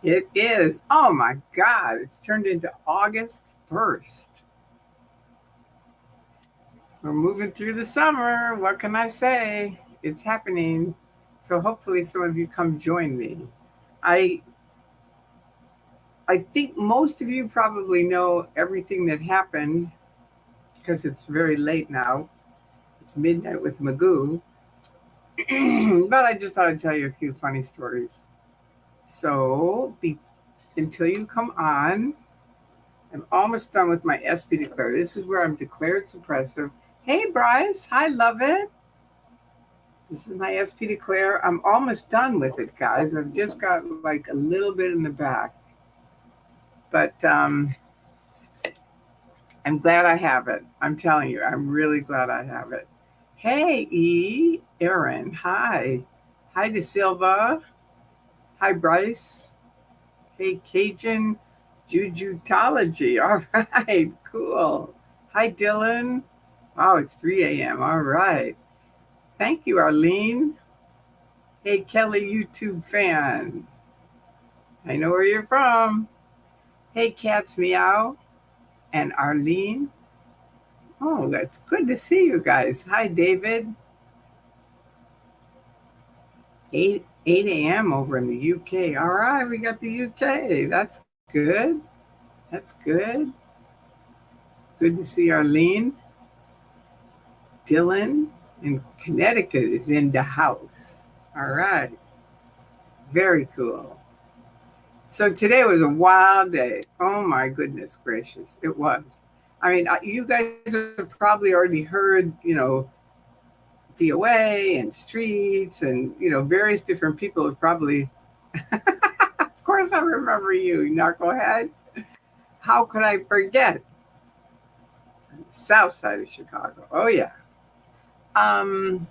It is. Oh my God. It's turned into August 1st. We're moving through the summer. What can I say? It's happening. So hopefully some of you come join me. I I think most of you probably know everything that happened because it's very late now. It's midnight with Magoo. But I just thought I'd tell you a few funny stories. Until you come on, I'm almost done with my SP declare. This is where I'm declared suppressive. Hey, Bryce. Hi, love it. This is my SP declare. I'm almost done with it, guys. I've just got like a little bit in the back. But I'm glad I have it. I'm telling you, I'm really glad I have it. Hey, Aaron. Hi. Hi to Silva. Hi, Bryce. Hey, Cajun Jujutology. All right, cool. Hi, Dylan. Wow, it's 3 a.m. All right. Thank you, Arlene. Hey, Kelly, YouTube fan. I know where you're from. Hey, Cats Meow and Arlene. Oh, that's good to see you guys. Hi, David. 8 a.m. over in the UK. All right, we got the UK. That's good. That's good. Good to see Arlene. Dylan in Connecticut is in the house. All right. Very cool. So today was a wild day. Oh my goodness gracious. It was. I mean, you guys have probably already heard, DOA and streets and, various different people have probably, of course I remember you, knucklehead. How could I forget? South side of Chicago. Oh yeah. Um,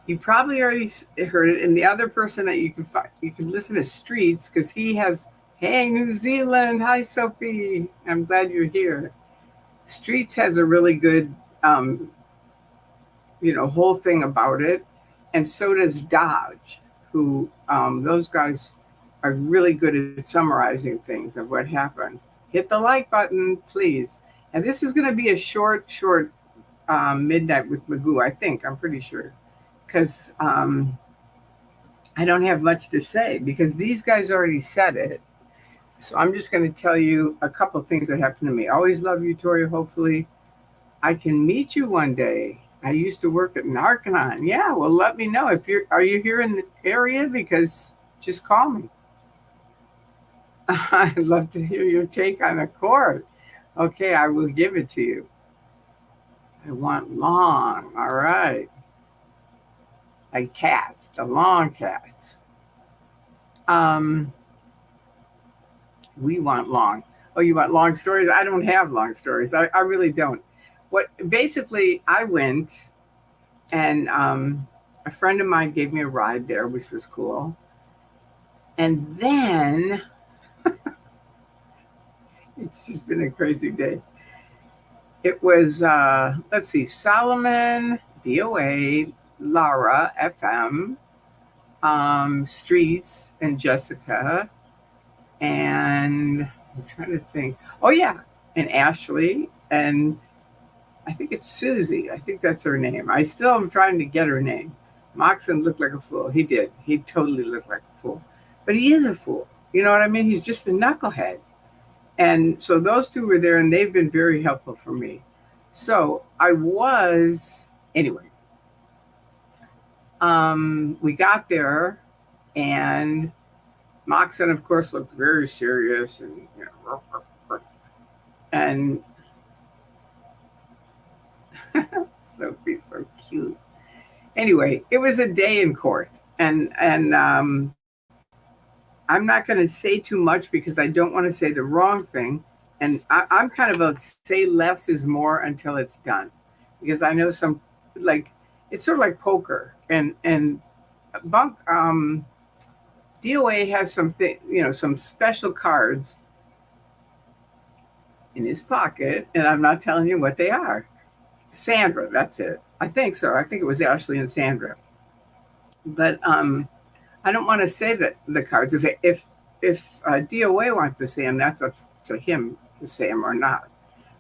you probably already heard it, and the other person that you can listen to Streets because he has. Hey, New Zealand. Hi, Sophie. I'm glad you're here. Streets has a really good, um, whole thing about it, and so does Dodge, who those guys are really good at summarizing things of what happened. Hit the like button, please. And this is going to be a short midnight with Magoo. I think I'm pretty sure because I don't have much to say because these guys already said it. So I'm just going to tell you a couple of things that happened to me. Always love you, Tori. Hopefully, I can meet you one day. I used to work at Narcanon. Yeah, well, let me know if you're. Are you here in the area? Because just call me. I'd love to hear your take on a court. Okay, I will give it to you. I want long. All right, like cats, the long cats. Um, we want long. Oh, you want long stories? I don't have long stories. I really don't. What basically I went and a friend of mine gave me a ride there, which was cool. And then it's just been a crazy day. It was let's see, Solomon, DOA, Lara, FM, Streets, and Jessica, and I'm trying to think. Oh yeah, and Ashley, and I think it's Susie. I think that's her name. I still am trying to get her name. Moxon looked like a fool. He did. He totally looked like a fool. But he is a fool. You know what I mean? He's just a knucklehead. And so those two were there, and they've been very helpful for me. So I was, anyway, we got there, and Moxon, of course, looked very serious and Sophie's so cute. Anyway, it was a day in court, and I'm not going to say too much because I don't want to say the wrong thing, and I'm kind of a say less is more until it's done, because I know some like it's sort of like poker, and bunk DOA has some special cards in his pocket, and I'm not telling you what they are. Sandra, that's it. I think so. I think it was Ashley and Sandra. But I don't want to say that the cards. If DOA wants to say them, that's up to him to say them or not.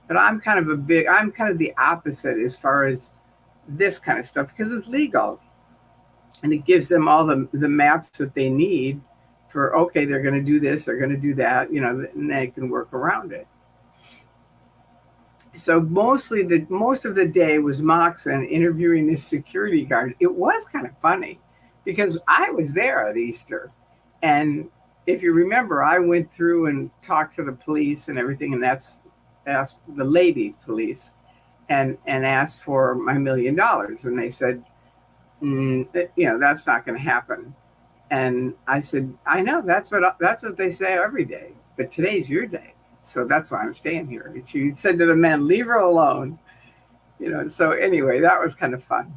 But I'm kind of the opposite as far as this kind of stuff because it's legal, and it gives them all the maps that they need for, okay, they're going to do this, they're going to do that, and they can work around it. So most of the day was Moxon interviewing this security guard. It was kind of funny because I was there at Easter, and if you remember, I went through and talked to the police and everything, and asked the lady police and asked for my $1 million, and they said, that's not going to happen. And I said, I know that's what they say every day, but today's your day. So that's why I'm staying here. And she said to the men, leave her alone. So anyway, that was kind of fun.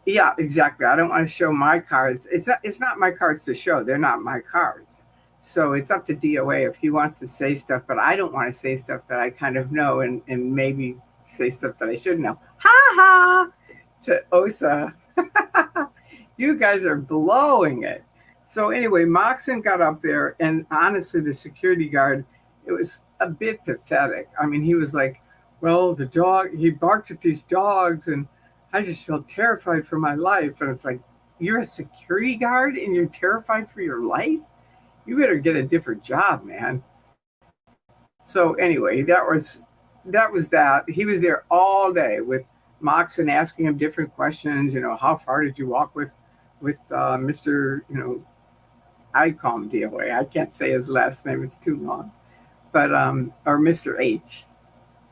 Yeah, exactly. I don't want to show my cards. It's not my cards to show. They're not my cards. So it's up to DOA if he wants to say stuff, but I don't want to say stuff that I kind of know and maybe say stuff that I should know. Ha ha! To Osa. You guys are blowing it. So anyway, Moxon got up there, and honestly, the security guard, it was a bit pathetic. I mean, he was like, well, he barked at these dogs, and I just felt terrified for my life. And it's like, you're a security guard and you're terrified for your life? You better get a different job, man. So anyway, that was that. He was there all day with Moxon asking him different questions. How far did you walk with Mr. I call him DOA. I can't say his last name; it's too long. But or Mr. H.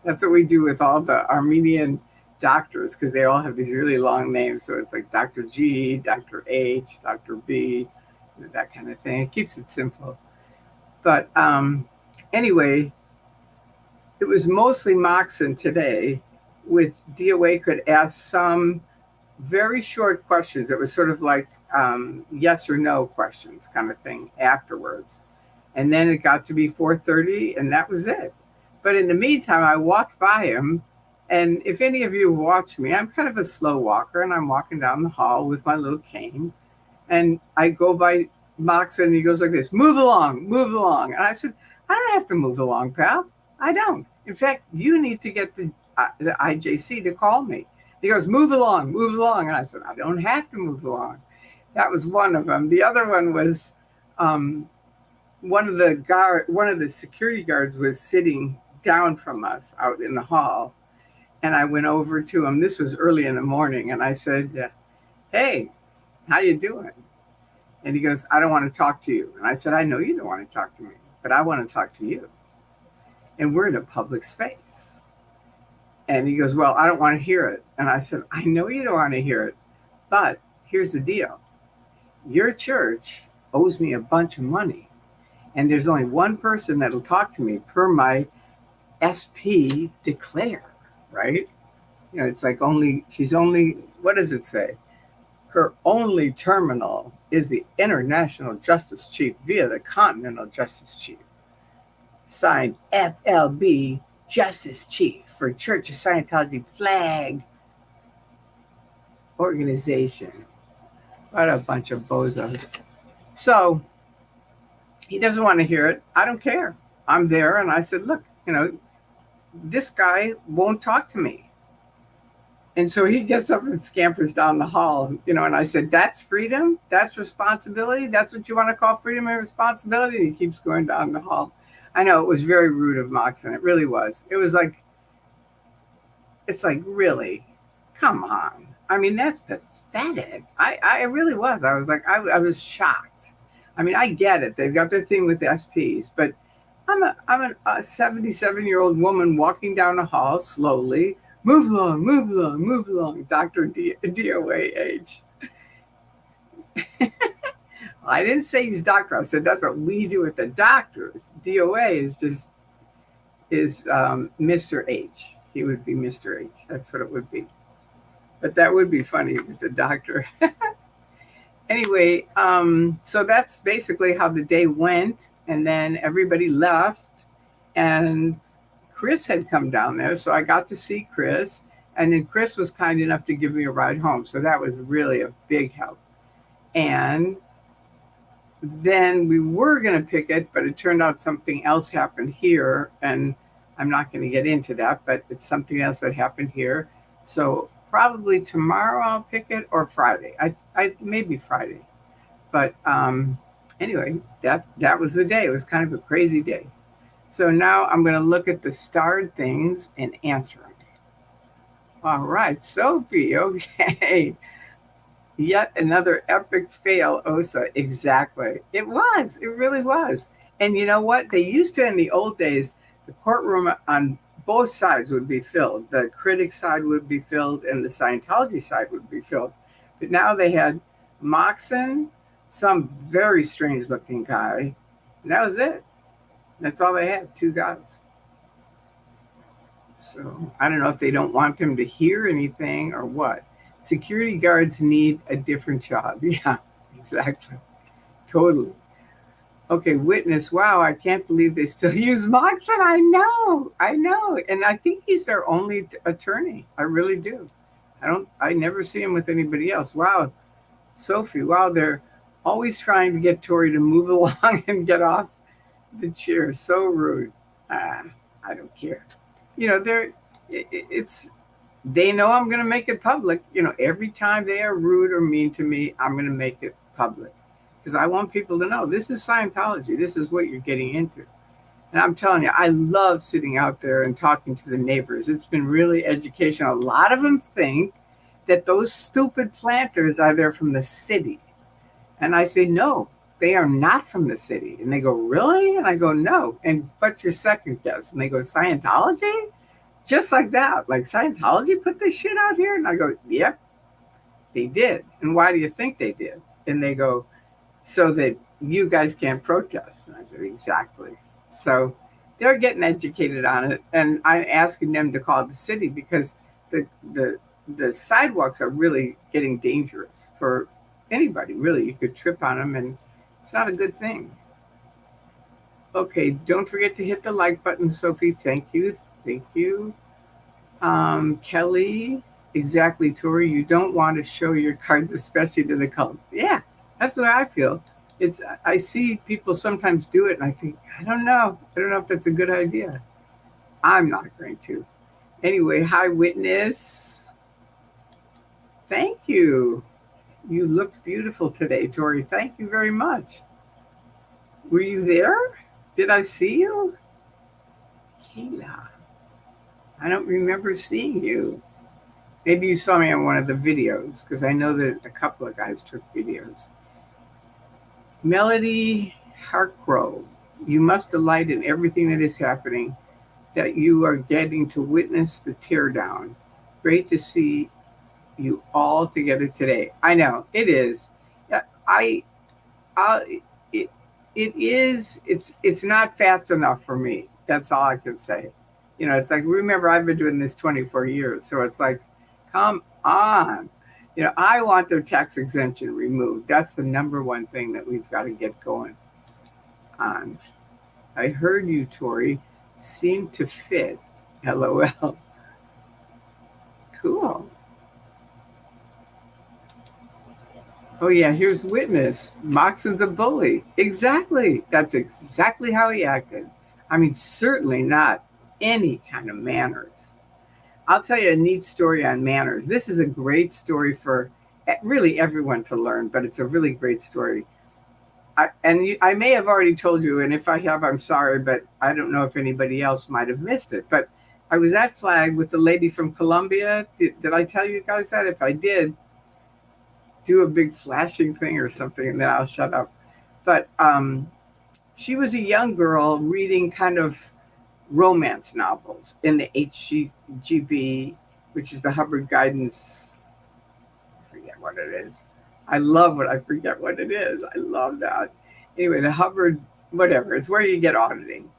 That's what we do with all the Armenian doctors because they all have these really long names. So it's like Dr. G, Dr. H, Dr. B, that kind of thing. It keeps it simple. But anyway, it was mostly Moxon today. With DOA could ask some very short questions. It was sort of like yes or no questions kind of thing afterwards. And then it got to be 4:30 and that was it. But in the meantime, I walked by him. And if any of you watch me, I'm kind of a slow walker and I'm walking down the hall with my little cane. And I go by Moxon and he goes like this, move along, move along. And I said, I don't have to move along, pal. I don't. In fact, you need to get the IJC to call me. He goes, move along, move along. And I said, I don't have to move along. That was one of them. The other one was one of the security guards was sitting down from us out in the hall. And I went over to him. This was early in the morning. And I said, hey, how you doing? And he goes, I don't want to talk to you. And I said, I know you don't want to talk to me, but I want to talk to you. And we're in a public space. And he goes, well, I don't want to hear it. And I said, I know you don't want to hear it, but here's the deal. Your church owes me a bunch of money. And there's only one person that'll talk to me per my SP declare, right? It's like she's only, what does it say? Her only terminal is the International Justice Chief via the Continental Justice Chief. Signed FLB Justice Chief for Church of Scientology flag organization. What a bunch of bozos. So he doesn't want to hear it. I don't care. I'm there. And I said, look, this guy won't talk to me. And so he gets up and scampers down the hall, and I said, that's freedom? That's responsibility? That's what you want to call freedom and responsibility? And he keeps going down the hall. I know it was very rude of Moxon. It really was. It was like, it's like, really? Come on. I mean, that's pathetic. I really was. I was like, I was shocked. I mean, I get it. They've got their thing with SPs, but I'm a 77-year-old woman walking down the hall slowly. Move along, move along, move along, Dr. DOAH. I didn't say he's doctor. I said that's what we do with the doctors. DOA is Mr. H. He would be Mr. H. That's what it would be. But that would be funny with the doctor. Anyway, so that's basically how the day went. And then everybody left. And Chris had come down there, so I got to see Chris. And then Chris was kind enough to give me a ride home. So that was really a big help. And then we were going to pick it, but it turned out something else happened here. And I'm not going to get into that, but it's something else that happened here. So probably tomorrow I'll pick it, or Friday. I maybe Friday. But anyway, that was the day. It was kind of a crazy day. So now I'm going to look at the starred things and answer them. All right, Sophie. Okay. Yet another epic fail, Osa. Exactly. It was. It really was. And you know what? They used to, in the old days, the courtroom on both sides would be filled. The critic side would be filled and the Scientology side would be filled. But now they had Moxon, some very strange looking guy, and that was it. That's all they had, two guys. So I don't know if they don't want him to hear anything or what. Security guards need a different job. Yeah, exactly. Totally. Okay, witness. Wow, I can't believe they still use Moxon. I know. And I think he's their only attorney. I really do. I never see him with anybody else. Wow, Sophie, wow, they're always trying to get Tori to move along and get off the chair. So rude. I don't care. You know, it's they know I'm going to make it public. You know, every time they are rude or mean to me, I'm going to make it public because I want people to know this is Scientology. This is what you're getting into. And I'm telling you, I love sitting out there and talking to the neighbors. It's been really educational. A lot of them think that those stupid planters are there from the city. And I say, no, they are not from the city. And they go, really? And I go, no. And what's your second guess? And they go, Scientology? Just like that. Like, Scientology put this shit out here? And I go, yep, they did. And why do you think they did? And they go, so that you guys can't protest. And I said, exactly. So they're getting educated on it. And I'm asking them to call the city because the sidewalks are really getting dangerous for anybody, really. You could trip on them, and it's not a good thing. Okay, don't forget to hit the like button, Sophie. Thank you. Thank you. Kelly, exactly, Tori. You don't want to show your cards, especially to the cult. Yeah, that's the way I feel. I see people sometimes do it, and I think, I don't know if that's a good idea. I'm not going to. Anyway, hi, witness. Thank you. You looked beautiful today, Tori. Thank you very much. Were you there? Did I see you? Kayla. I don't remember seeing you. Maybe you saw me on one of the videos because I know that a couple of guys took videos. Melody Harcrow, you must delight in everything that is happening, that you are getting to witness the teardown. Great to see you all together today. I know it is. I it is. It's not fast enough for me. That's all I can say. You know, it's like, remember, I've been doing this 24 years, so it's like, come on. You know, I want their tax exemption removed. That's the number one thing that we've got to get going on. I heard you, Tori, seem to fit. LOL. Cool. Oh, yeah, here's witness. Moxon's a bully. Exactly. That's exactly how he acted. I mean, certainly not any kind of manners. I'll tell you a neat story on manners. This is a great story for really everyone to learn, but it's a really great story. I may have already told you, and if I have, I'm sorry, but I don't know if anybody else might have missed it. But I was at Flag with the lady from Colombia. Did I tell you guys that? If I did, do a big flashing thing or something, and then I'll shut up. But she was a young girl reading kind of romance novels in the HGB, which is the Hubbard Guidance. I forget what it is. I love what I forget what it is. I love that. Anyway, the Hubbard, whatever, it's where you get auditing.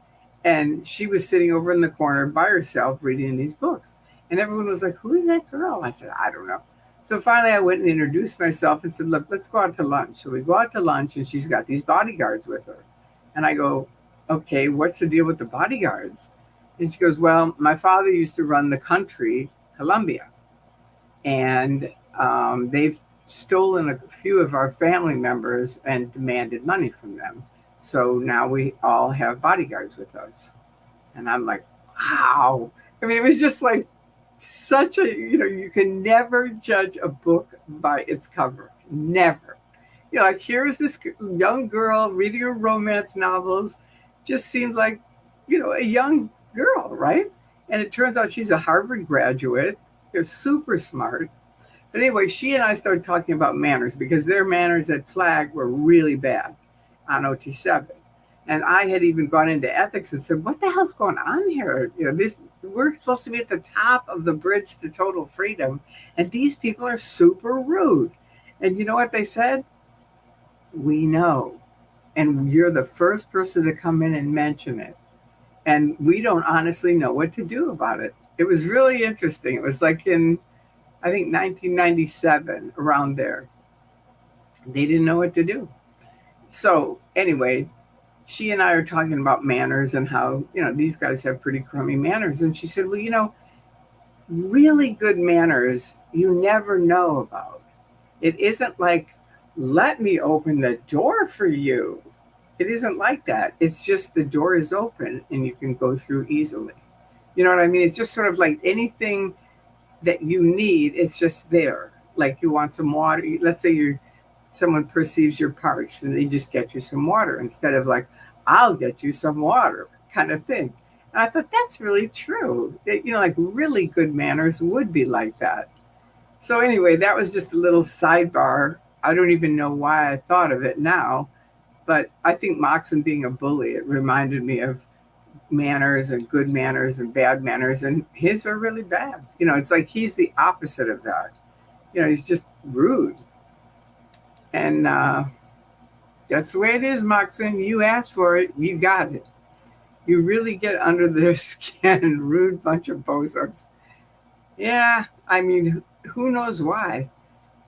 And she was sitting over in the corner by herself reading these books. And everyone was like, who is that girl? I said, I don't know. So finally I went and introduced myself and said, look, let's go out to lunch. So we go out to lunch and she's got these bodyguards with her. And I go, okay, what's the deal with the bodyguards? And she goes, well, my father used to run the country, Colombia. And they've stolen a few of our family members and demanded money from them. So now we all have bodyguards with us. And I'm like, wow. I mean, it was just like such a, you can never judge a book by its cover. Never. Like here's this young girl reading her romance novels, just seemed like, a young girl, right? And it turns out she's a Harvard graduate. They're super smart. But anyway, she and I started talking about manners because their manners at Flag were really bad on OT7. And I had even gone into ethics and said, what the hell's going on here? We're supposed to be at the top of the bridge to total freedom. And these people are super rude. And you know what they said? We know. And you're the first person to come in and mention it. And we don't honestly know what to do about it. It was really interesting. It was like in, I think, 1997, around there. They didn't know what to do. So anyway, she and I are talking about manners and how, these guys have pretty crummy manners. And she said, well, really good manners, you never know about. It isn't like, let me open the door for you. It isn't like that. It's just the door is open and you can go through easily. You know what I mean? It's just sort of like anything that you need, it's just there. Like you want some water. Let's say someone perceives you're parched and they just get you some water instead of like, I'll get you some water kind of thing. And I thought that's really true. Like really good manners would be like that. So anyway, that was just a little sidebar. I don't even know why I thought of it now, but I think Moxon being a bully, it reminded me of manners and good manners and bad manners, and his are really bad. It's like he's the opposite of that. He's just rude. And that's the way it is, Moxon. You asked for it, you got it. You really get under their skin, rude bunch of bozos. Yeah, I mean, who knows why?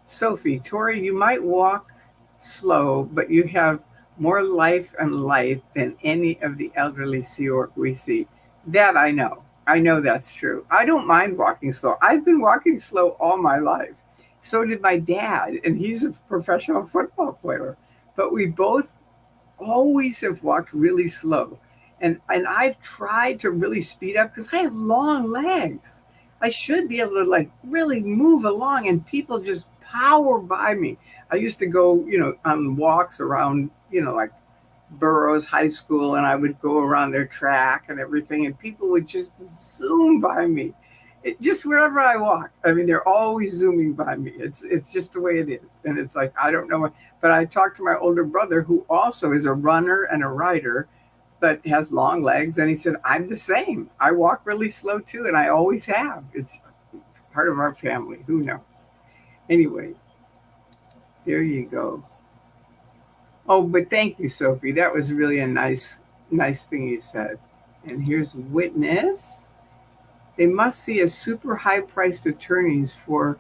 Sophie, Tori, you might walk slow, but you have more life and light than any of the elderly Sea Orc we see. That I know. I know that's true. I don't mind walking slow. I've been walking slow all my life. So did my dad, and he's a professional football player. But we both always have walked really slow. And I've tried to really speed up because I have long legs. I should be able to like really move along, and people just power by me. I used to go, on walks around, like Burroughs High School, and I would go around their track and everything, and people would just zoom by me. Just wherever I walk. I mean, they're always zooming by me. It's just the way it is. And it's like, I don't know. But I talked to my older brother, who also is a runner and a rider, but has long legs. And he said, I'm the same. I walk really slow too, and I always have. It's part of our family. Who knows? Anyway, there you go. Oh, but thank you, Sophie. That was really a nice thing you said. And here's Witness. They must see as super high-priced attorneys for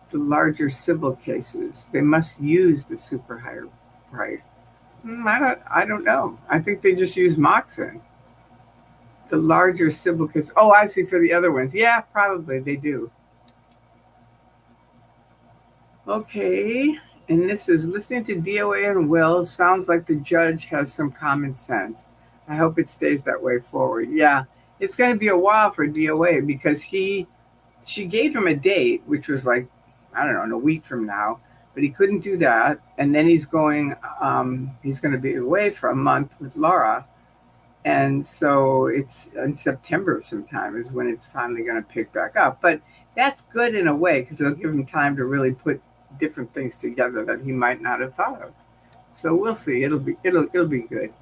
the larger civil cases. They must use the super high price. I don't know. I think they just use Moxon. The larger civil cases. Oh, I see, for the other ones. Yeah, probably they do. Okay. And this is listening to DOA and Will. Sounds like the judge has some common sense. I hope it stays that way forward. Yeah. It's going to be a while for DOA because she gave him a date, which was like, I don't know, in a week from now, but he couldn't do that. And then he's going to be away for a month with Laura. And so it's in September sometime is when it's finally going to pick back up. But that's good in a way because it'll give him time to really put different things together that he might not have thought of. So we'll see. It'll be good.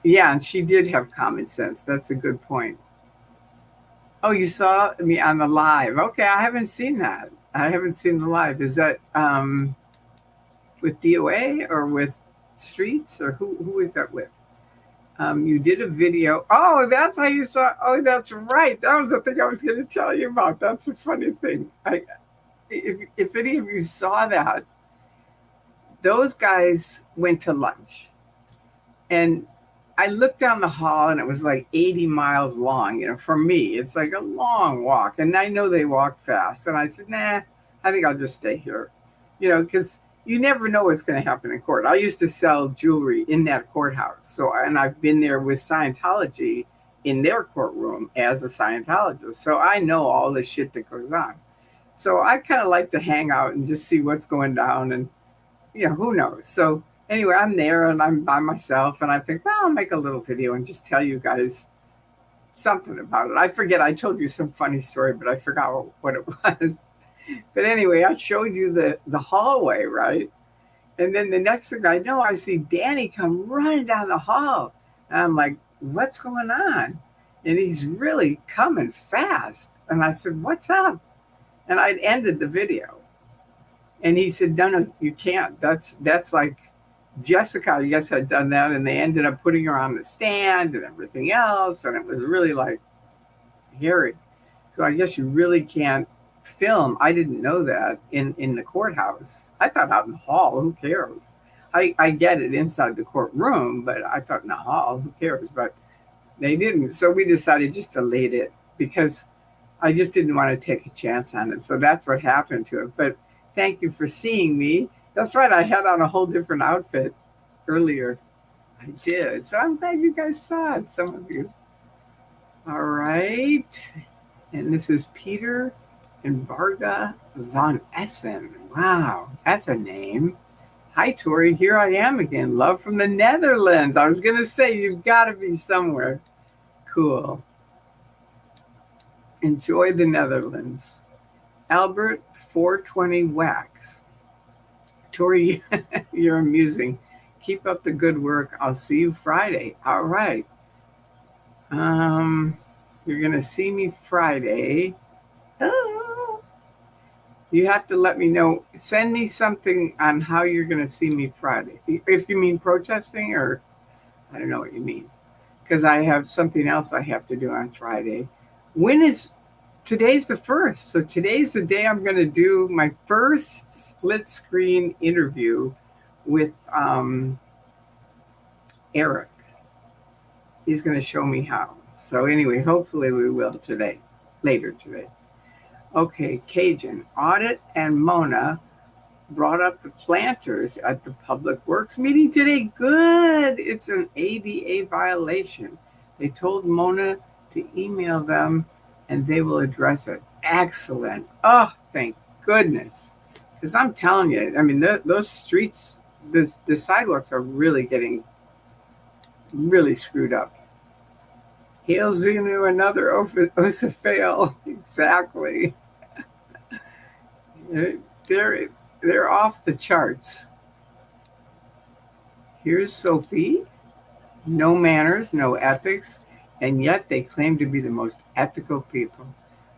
Yeah, and she did have common sense. That's a good point. Oh, you saw me on the live. Okay, I haven't seen that. I haven't seen the live. Is that with DOA or with Streets, or who is that with? You did a video. Oh, that's how you saw. Oh, that's right. That was the thing I was going to tell you about. That's the funny thing. If any of you saw that, those guys went to lunch, and I looked down the hall and it was like 80 miles long. For me, it's like a long walk. And I know they walk fast. And I said, nah, I think I'll just stay here, because you never know what's going to happen in court. I used to sell jewelry in that courthouse. And I've been there with Scientology in their courtroom as a Scientologist. So I know all the shit that goes on. So I kind of like to hang out and just see what's going down, and, who knows? So anyway, I'm there and I'm by myself, and I think, well, I'll make a little video and just tell you guys something about it. I forget, I told you some funny story, but I forgot what it was. But anyway, I showed you the hallway, right? And then the next thing I know, I see Danny come running down the hall. And I'm like, what's going on? And he's really coming fast. And I said, what's up? And I'd ended the video. And he said, no, you can't. That's like Jessica, I guess, had done that. And they ended up putting her on the stand and everything else. And it was really like hairy. So I guess you really can't film. I didn't know that in the courthouse. I thought out in the hall, who cares? I get it inside the courtroom, but I thought in the hall, who cares? But they didn't. So we decided just to delete it because I just didn't want to take a chance on it. So that's what happened to it. But thank you for seeing me. That's right. I had on a whole different outfit earlier. I did. So I'm glad you guys saw it, some of you. All right. And this is Peter and Varga von Essen. Wow, that's a name. Hi, Tori. Here I am again. Love from the Netherlands. I was going to say, you've got to be somewhere. Cool. Enjoy the Netherlands. Albert 420 Wax. Tori, you're amusing. Keep up the good work. I'll see you Friday. All right. You're going to see me Friday. Oh. You have to let me know. Send me something on how you're going to see me Friday. If you mean protesting, or I don't know what you mean. Because I have something else I have to do on Friday. Today's the 1st. So today's the day I'm going to do my first split screen interview with Eric. He's going to show me how. So anyway, hopefully we will later today. Okay, Cajun. Audit and Mona brought up the planters at the Public Works meeting today. Good. It's an ADA violation. They told Mona to email them and they will address it. Excellent. Oh, thank goodness. Because I'm telling you, I mean, those streets, the sidewalks are really getting really screwed up. Hail Zenu, another Osafail. Exactly. They're off the charts. Here's Sophie. No manners, no ethics, and yet they claim to be the most ethical people.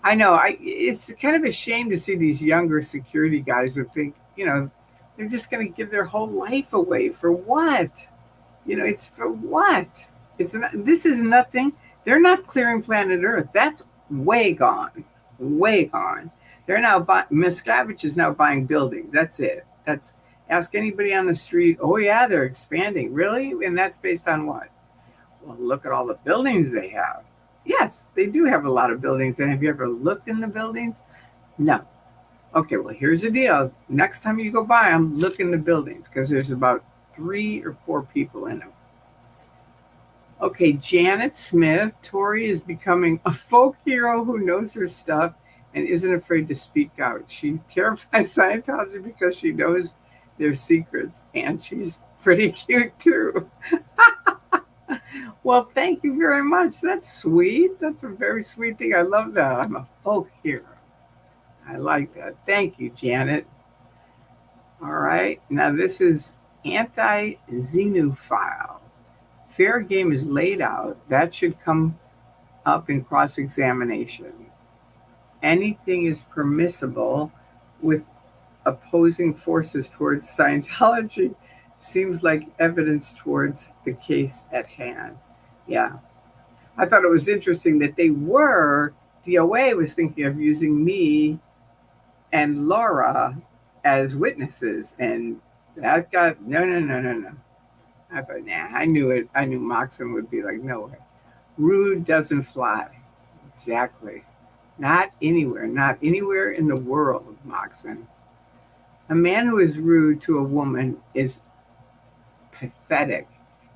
I know. It's kind of a shame to see these younger security guys who think, they're just going to give their whole life away for what? It's for what? This is nothing. They're not clearing planet Earth. That's way gone. Way gone. They're now Miscavige is now buying buildings. That's it. Ask anybody on the street. Oh yeah, they're expanding. Really? And that's based on what? Well, look at all the buildings they have. Yes, they do have a lot of buildings. And have you ever looked in the buildings? No. Okay, well, here's the deal. Next time you go by them, look in the buildings because there's about 3 or 4 people in them. Okay, Janet Smith. Tori is becoming a folk hero who knows her stuff and isn't afraid to speak out. She terrifies Scientology because she knows their secrets, and she's pretty cute too. Well, thank you very much. That's sweet. That's a very sweet thing. I love that. I'm a folk hero. I like that. Thank you, Janet. All right. Now this is anti-xenophile. Fair game is laid out. That should come up in cross-examination. Anything is permissible with opposing forces towards Scientology. Seems like evidence towards the case at hand. Yeah. I thought it was interesting that DOA was thinking of using me and Laura as witnesses. And that got, no. I thought, I knew it. I knew Moxon would be like, no way. Rude doesn't fly. Exactly. Not anywhere in the world, Moxon. A man who is rude to a woman is pathetic.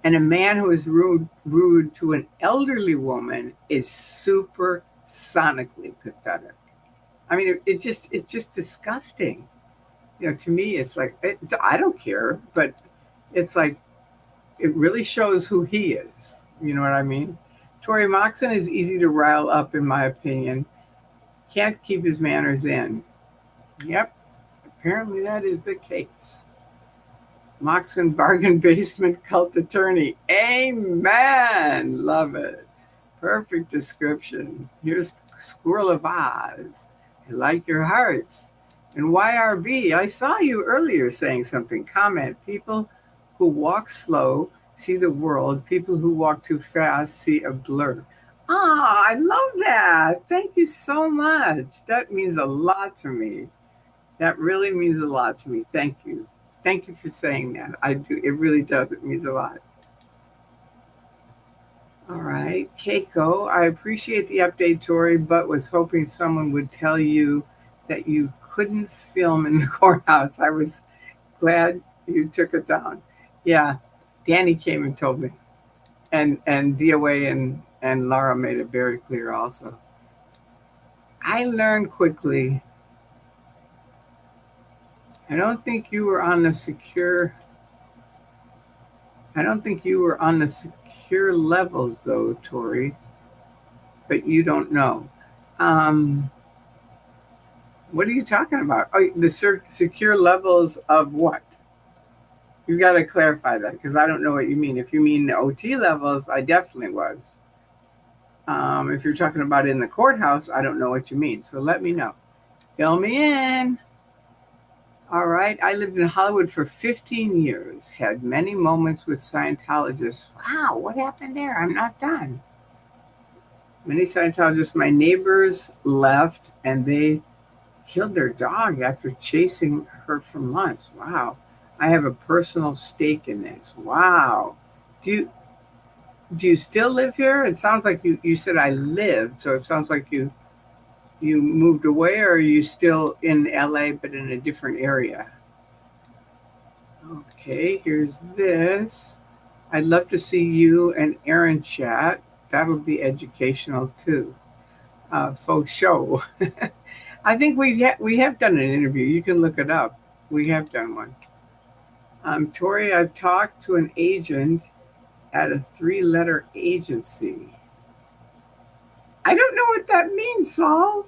And a man who is rude to an elderly woman is super sonically pathetic. I mean, it's just disgusting. To me, it's like I don't care, but it's like it really shows who he is. You know what I mean? Tori Moxon is easy to rile up, in my opinion. Can't keep his manners in. Yep, apparently that is the case. Moxon bargain basement cult attorney. Amen. Love it. Perfect description. Here's Squirrel of Oz. I like your hearts. And YRB, I saw you earlier saying something. Comment. People who walk slow see the world. People who walk too fast see a blur. Ah, I love that. Thank you so much. That means a lot to me. That really means a lot to me. Thank you. Thank you for saying that. I do. It really does. It means a lot. All right. Keiko, I appreciate the update, Tori, but was hoping someone would tell you that you couldn't film in the courthouse. I was glad you took it down. Yeah. Danny came and told me. And DOA and Laura made it very clear also. I learned quickly. I don't think you were on the secure levels though, Tori, but you don't know. What are you talking about? Oh, the secure levels of what? You got to clarify that because I don't know what you mean. If you mean the OT levels, I definitely was. If you're talking about in the courthouse, I don't know what you mean. So let me know. Fill me in. All right. I lived in Hollywood for 15 years, had many moments with Scientologists. Wow, what happened there? I'm not done. Many Scientologists, my neighbors left and they killed their dog after chasing her for months. Wow. I have a personal stake in this. Wow. Do you still live here? It sounds like you said I lived, so it sounds like you moved away, or are you still in LA but in a different area? Okay, here's this. I'd love to see you and Aaron chat. That'll be educational too. Faux show. I think we have done an interview. You can look it up. We have done one. Tori, I've talked to an agent at a 3-letter agency. I don't know what that means, Saul.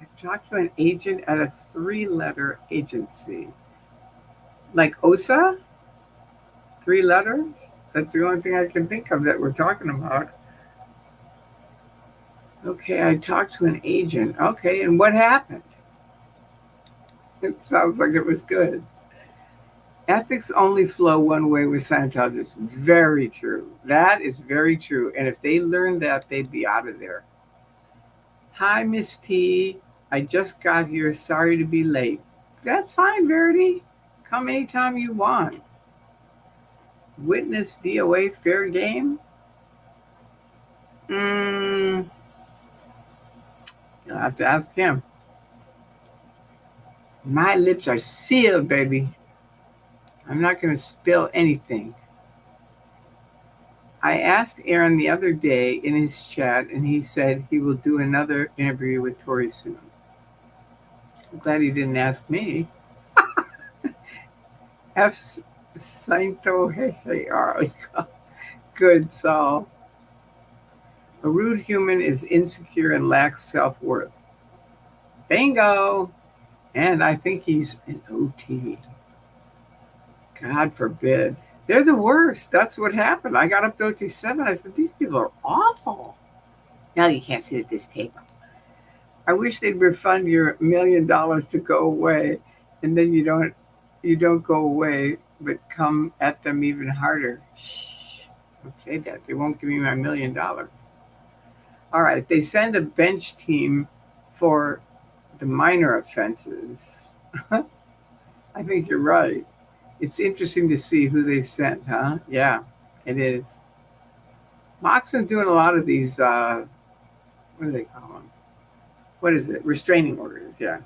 I've talked to an agent at a 3-letter agency. Like OSA? 3 letters? That's the only thing I can think of that we're talking about. Okay, I talked to an agent. Okay, and what happened? It sounds like it was good. Ethics only flow one way with Scientologists. Very true. That is very true. And if they learned that, they'd be out of there. Hi, Miss T. I just got here. Sorry to be late. That's fine, Verity. Come anytime you want. Witness DOA fair game? You'll have to ask him. My lips are sealed, baby. I'm not going to spill anything. I asked Aaron the other day in his chat, and he said he will do another interview with Tori soon. I'm glad he didn't ask me. F. Sainto, hey, good, Saul. A rude human is insecure and lacks self-worth. Bingo! And I think he's an OT. God forbid. They're the worst. That's what happened. I got up to OT7. I said, these people are awful. Now you can't sit at this table. I wish they'd refund your $1 million to go away, and then you don't go away, but come at them even harder. Shh, don't say that. They won't give me my $1 million. All right, they send a bench team for the minor offenses. I think you're right. It's interesting to see who they sent, huh? Yeah, it is. Moxon's doing a lot of these, what do they call them? what is it? Restraining orders, yeah.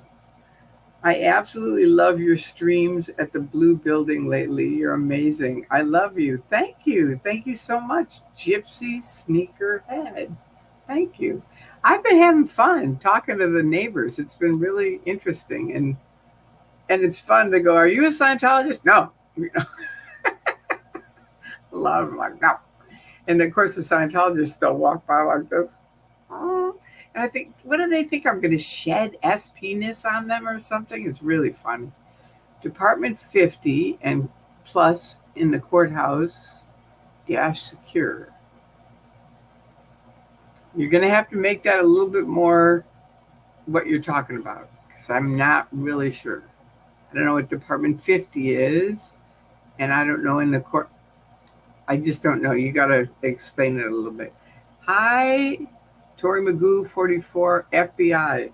I absolutely love your streams at the Blue Building lately. You're amazing. I love you. Thank you. Thank you so much, Gypsy Sneakerhead. Thank you. I've been having fun talking to the neighbors. It's been really interesting, and it's fun to go, "Are you a Scientologist?" No. You know, a lot of them are like, no. And of course, the Scientologists, they'll walk by like this. Oh. And I think, what do they think? I'm going to shed SP-ness on them or something? It's really funny. Department 50 and plus in the courthouse dash secure. You're going to have to make that a little bit more what you're talking about, because I'm not really sure. I don't know what Department 50 is, and I don't know in the court. I just don't know. You got to explain it a little bit. Hi, Tori Magoo 44 FBI.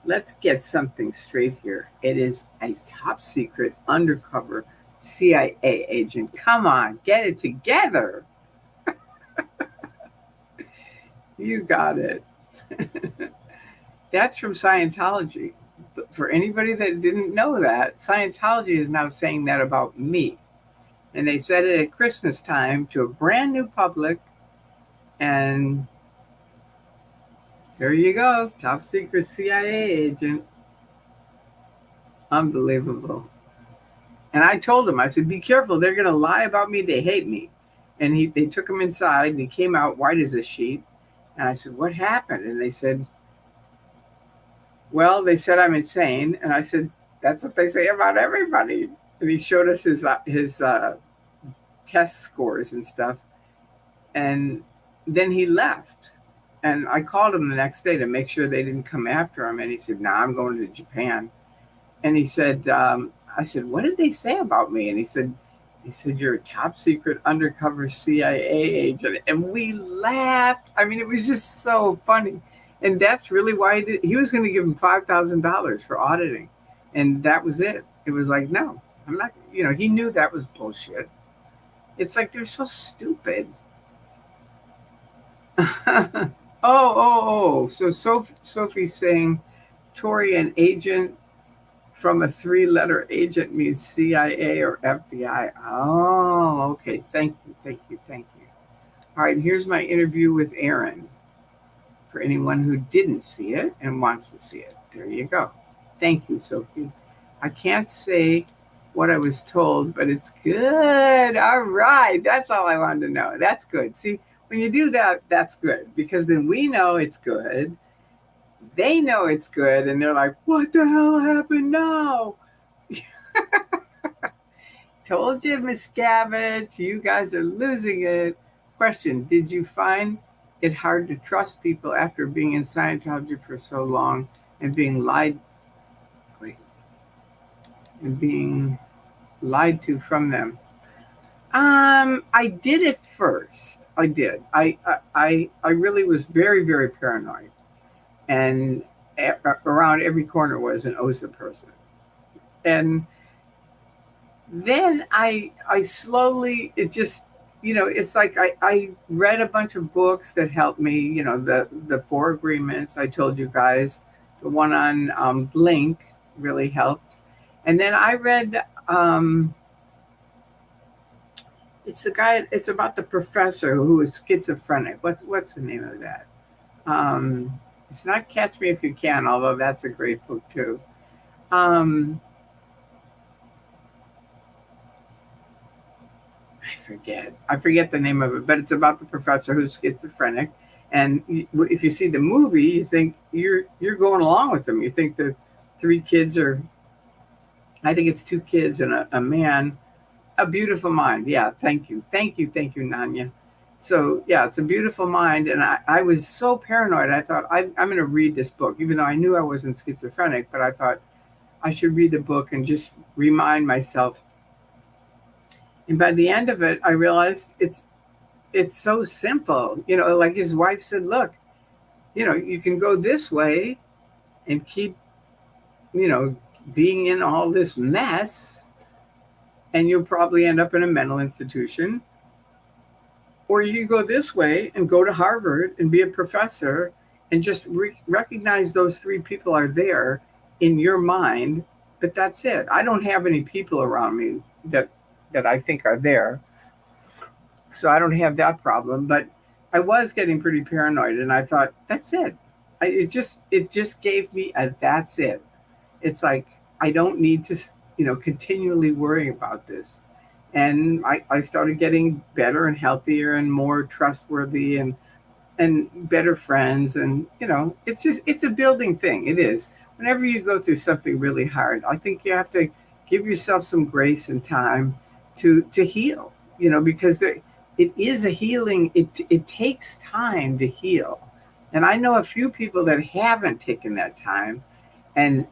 Let's get something straight here. It is a top secret undercover CIA agent. Come on, get it together. You got it. That's from Scientology. For anybody that didn't know that, Scientology is now saying that about me. And they said it at Christmas time to a brand new public. And there you go. Top secret CIA agent. Unbelievable. And I told him, I said, be careful. They're going to lie about me. They hate me. And they took him inside and he came out white as a sheet. And I said, what happened? And they said, well, they said I'm insane. And I said, that's what they say about everybody. And he showed us his test scores and stuff. And then he left. And I called him the next day to make sure they didn't come after him. And he said, nah, I'm going to Japan. And he said, I said, what did they say about me? And he said, you're a top secret undercover CIA agent. And we laughed. I mean, it was just so funny. And that's really why he was going to give him $5,000 for auditing. And that was it. It was like, no, I'm not, he knew that was bullshit. It's like, they're so stupid. So Sophie's saying, Tori, an agent from a 3-letter agent means CIA or FBI. Oh, okay. Thank you. All right, here's my interview with Aaron. For anyone who didn't see it and wants to see it. There you go. Thank you, Sophie. I can't say what I was told, but it's good. All right. That's all I wanted to know. That's good. See, when you do that, that's good, because then we know it's good. They know it's good, and they're like, what the hell happened now? Told you, Miss Gavage, you guys are losing it. Question, did you find it hard to trust people after being in Scientology for so long and being lied to from them? I did it first. I did. I really was very, very paranoid, and around every corner was an OSA person. And then I slowly, it just, it's like I read a bunch of books that helped me, the 4 agreements I told you guys, the one on Blink really helped. And then I read, it's about the professor who is schizophrenic. What's the name of that? It's not Catch Me If You Can, although that's a great book too. I forget the name of it, but it's about the professor who's schizophrenic. And if you see the movie, you think you're going along with them. You think the 3 kids are, I think it's 2 kids and a man. A Beautiful Mind. Yeah, thank you, Nanya. So yeah, it's A Beautiful Mind. And I was so paranoid. I thought, I'm going to read this book, even though I knew I wasn't schizophrenic, but I thought I should read the book and just remind myself. And by the end of it, I realized it's so simple. Like his wife said, look, you can go this way and keep, being in all this mess, and you'll probably end up in a mental institution. Or you can go this way and go to Harvard and be a professor and just recognize those three people are there in your mind. But that's it. I don't have any people around me that I think are there, so I don't have that problem. But I was getting pretty paranoid, and I thought, that's it. It just gave me a that's it. It's like I don't need to, continually worry about this. And I started getting better and healthier and more trustworthy and better friends. And it's a building thing. It is. Whenever you go through something really hard, I think you have to give yourself some grace and time to heal, because it is a healing. It takes time to heal. And I know a few people that haven't taken that time, and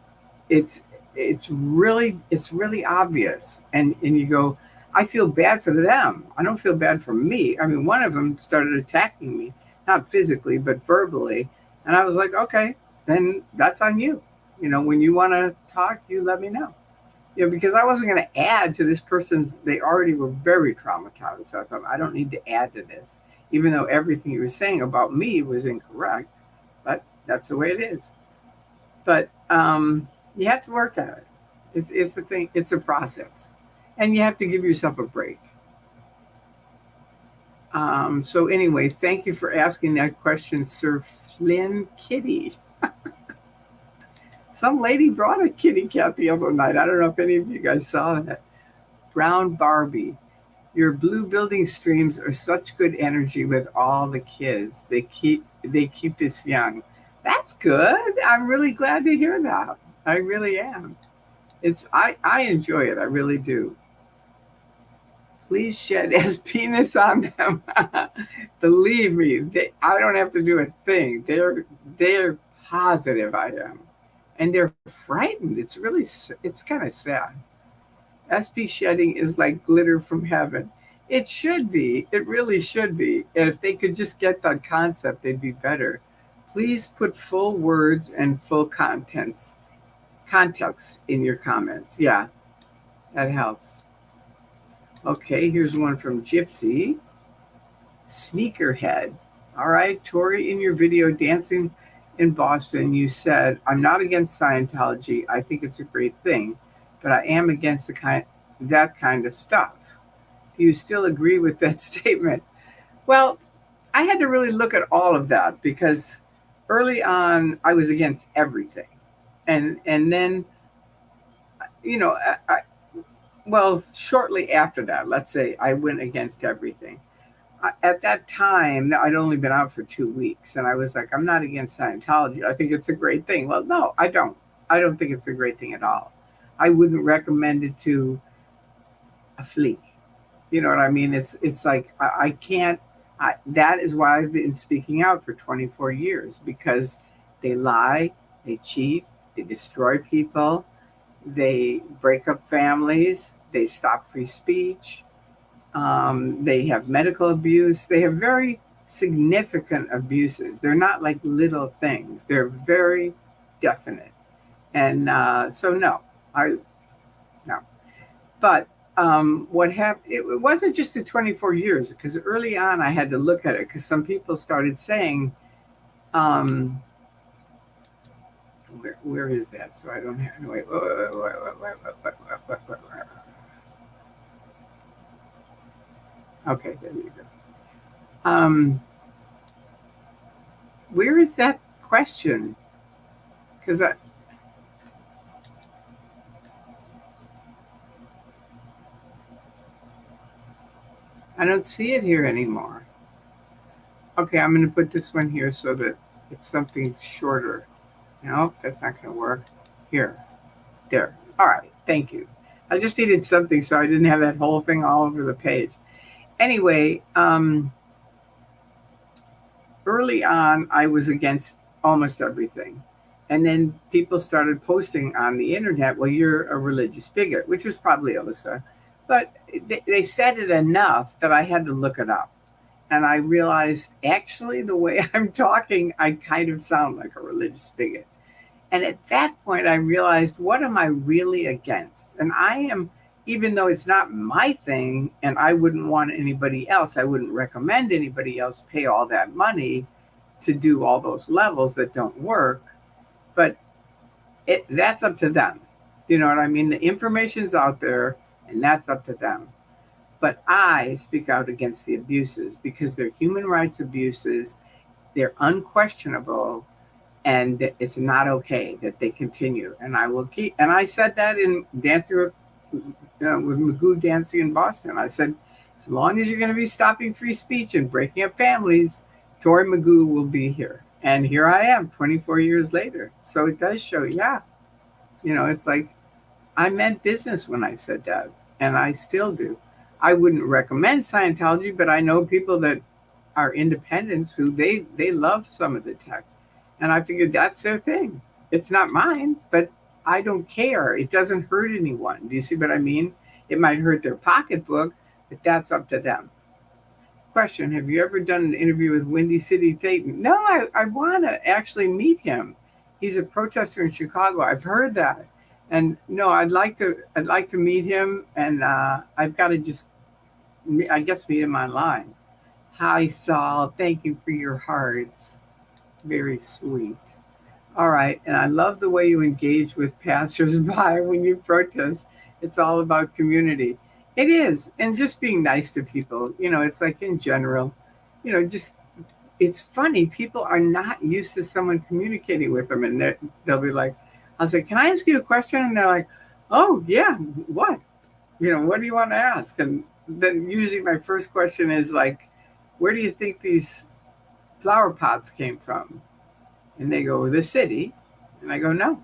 it's it's really obvious. And you go, I feel bad for them. I don't feel bad for me. I mean, one of them started attacking me, not physically but verbally, and I was like, okay, then that's on you. When you want to talk, you let me know. Because I wasn't going to add to this person's. They already were very traumatized, so I thought, I don't need to add to this, even though everything you were saying about me was incorrect. But that's the way it is. But you have to work at it. It's a thing. It's a process, and you have to give yourself a break. So anyway, thank you for asking that question, Sir Flynn Kitty. Some lady brought a kitty cat the other night. I don't know if any of you guys saw that. Brown Barbie. Your blue building streams are such good energy with all the kids. They keep us young. That's good. I'm really glad to hear that. I really am. I enjoy it. I really do. Please shed his penis on them. Believe me, I don't have to do a thing. They're positive I am, and they're frightened. It's kind of sad. SP shedding is like glitter from heaven. It should be. It really should be. And if they could just get that concept, they'd be better. Please put full words and full context in your comments. Yeah, that helps. Okay, here's one from Gypsy. Sneakerhead. All right, Tori, in your video Dancing in Boston, you said, I'm not against Scientology. I think it's a great thing, but I am against that kind of stuff. Do you still agree with that statement? Well, I had to really look at all of that because early on I was against everything. And then, you know, well, shortly after that, let's say I went against everything. At that time, I'd only been out for 2 weeks, and I was like, I'm not against Scientology. I think it's a great thing. Well, no, I don't. I don't think it's a great thing at all. I wouldn't recommend it to a flea. You know what I mean? It's like I can't. That is why I've been speaking out for 24 years, because they lie, they cheat, they destroy people, they break up families, they stop free speech. They have medical abuse. They have very significant abuses. They're not like little things. They're very definite. And so I no. But what happened? It wasn't just the 24 years, because early on I had to look at it because some people started saying, where is that? So I don't have. Wait. Okay, there you go. Where is that question? Because I don't see it here anymore. Okay, I'm going to put this one here so that it's something shorter. No, that's not going to work. Here, there. All right, thank you. I just needed something so I didn't have that whole thing all over the page. Anyway, early on, I was against almost everything. And then people started posting on the internet, well, you're a religious bigot, which was probably Alyssa. But they said it enough that I had to look it up. And I realized, actually, the way I'm talking, I kind of sound like a religious bigot. And at that point, I realized, what am I really against? And I am, even though it's not my thing, and I wouldn't want anybody else, I wouldn't recommend anybody else pay all that money to do all those levels that don't work, but that's up to them. Do you know what I mean? The information's out there, and that's up to them. But I speak out against the abuses because they're human rights abuses. They're unquestionable, and it's not okay that they continue. And I will keep. And I said that in dancing with Magoo dancing in Boston. I said, as long as you're going to be stopping free speech and breaking up families, Tori Magoo will be here. And here I am, 24 years later. So it does show, yeah. It's like I meant business when I said that, and I still do. I wouldn't recommend Scientology, but I know people that are independents who they love some of the tech. And I figured that's their thing. It's not mine, but I don't care. It doesn't hurt anyone. Do you see what I mean? It might hurt their pocketbook, but that's up to them. Question: have you ever done an interview with Windy City Thetan? No, I want to actually meet him. He's a protester in Chicago. I've heard that. And no, I'd like to meet him, and I've got to just, I guess, meet him online. Hi, Saul. Thank you for your hearts. Very sweet. All right, and I love the way you engage with passersby when you protest. It's all about community. It is, and just being nice to people. It's like in general, just it's funny. People are not used to someone communicating with them, and they'll be like, I'll say, "Can I ask you a question?" And they're like, "Oh yeah, what? What do you want to ask?" And then usually my first question is like, "Where do you think these flower pots came from?" And they go, "The city." And I go, "No."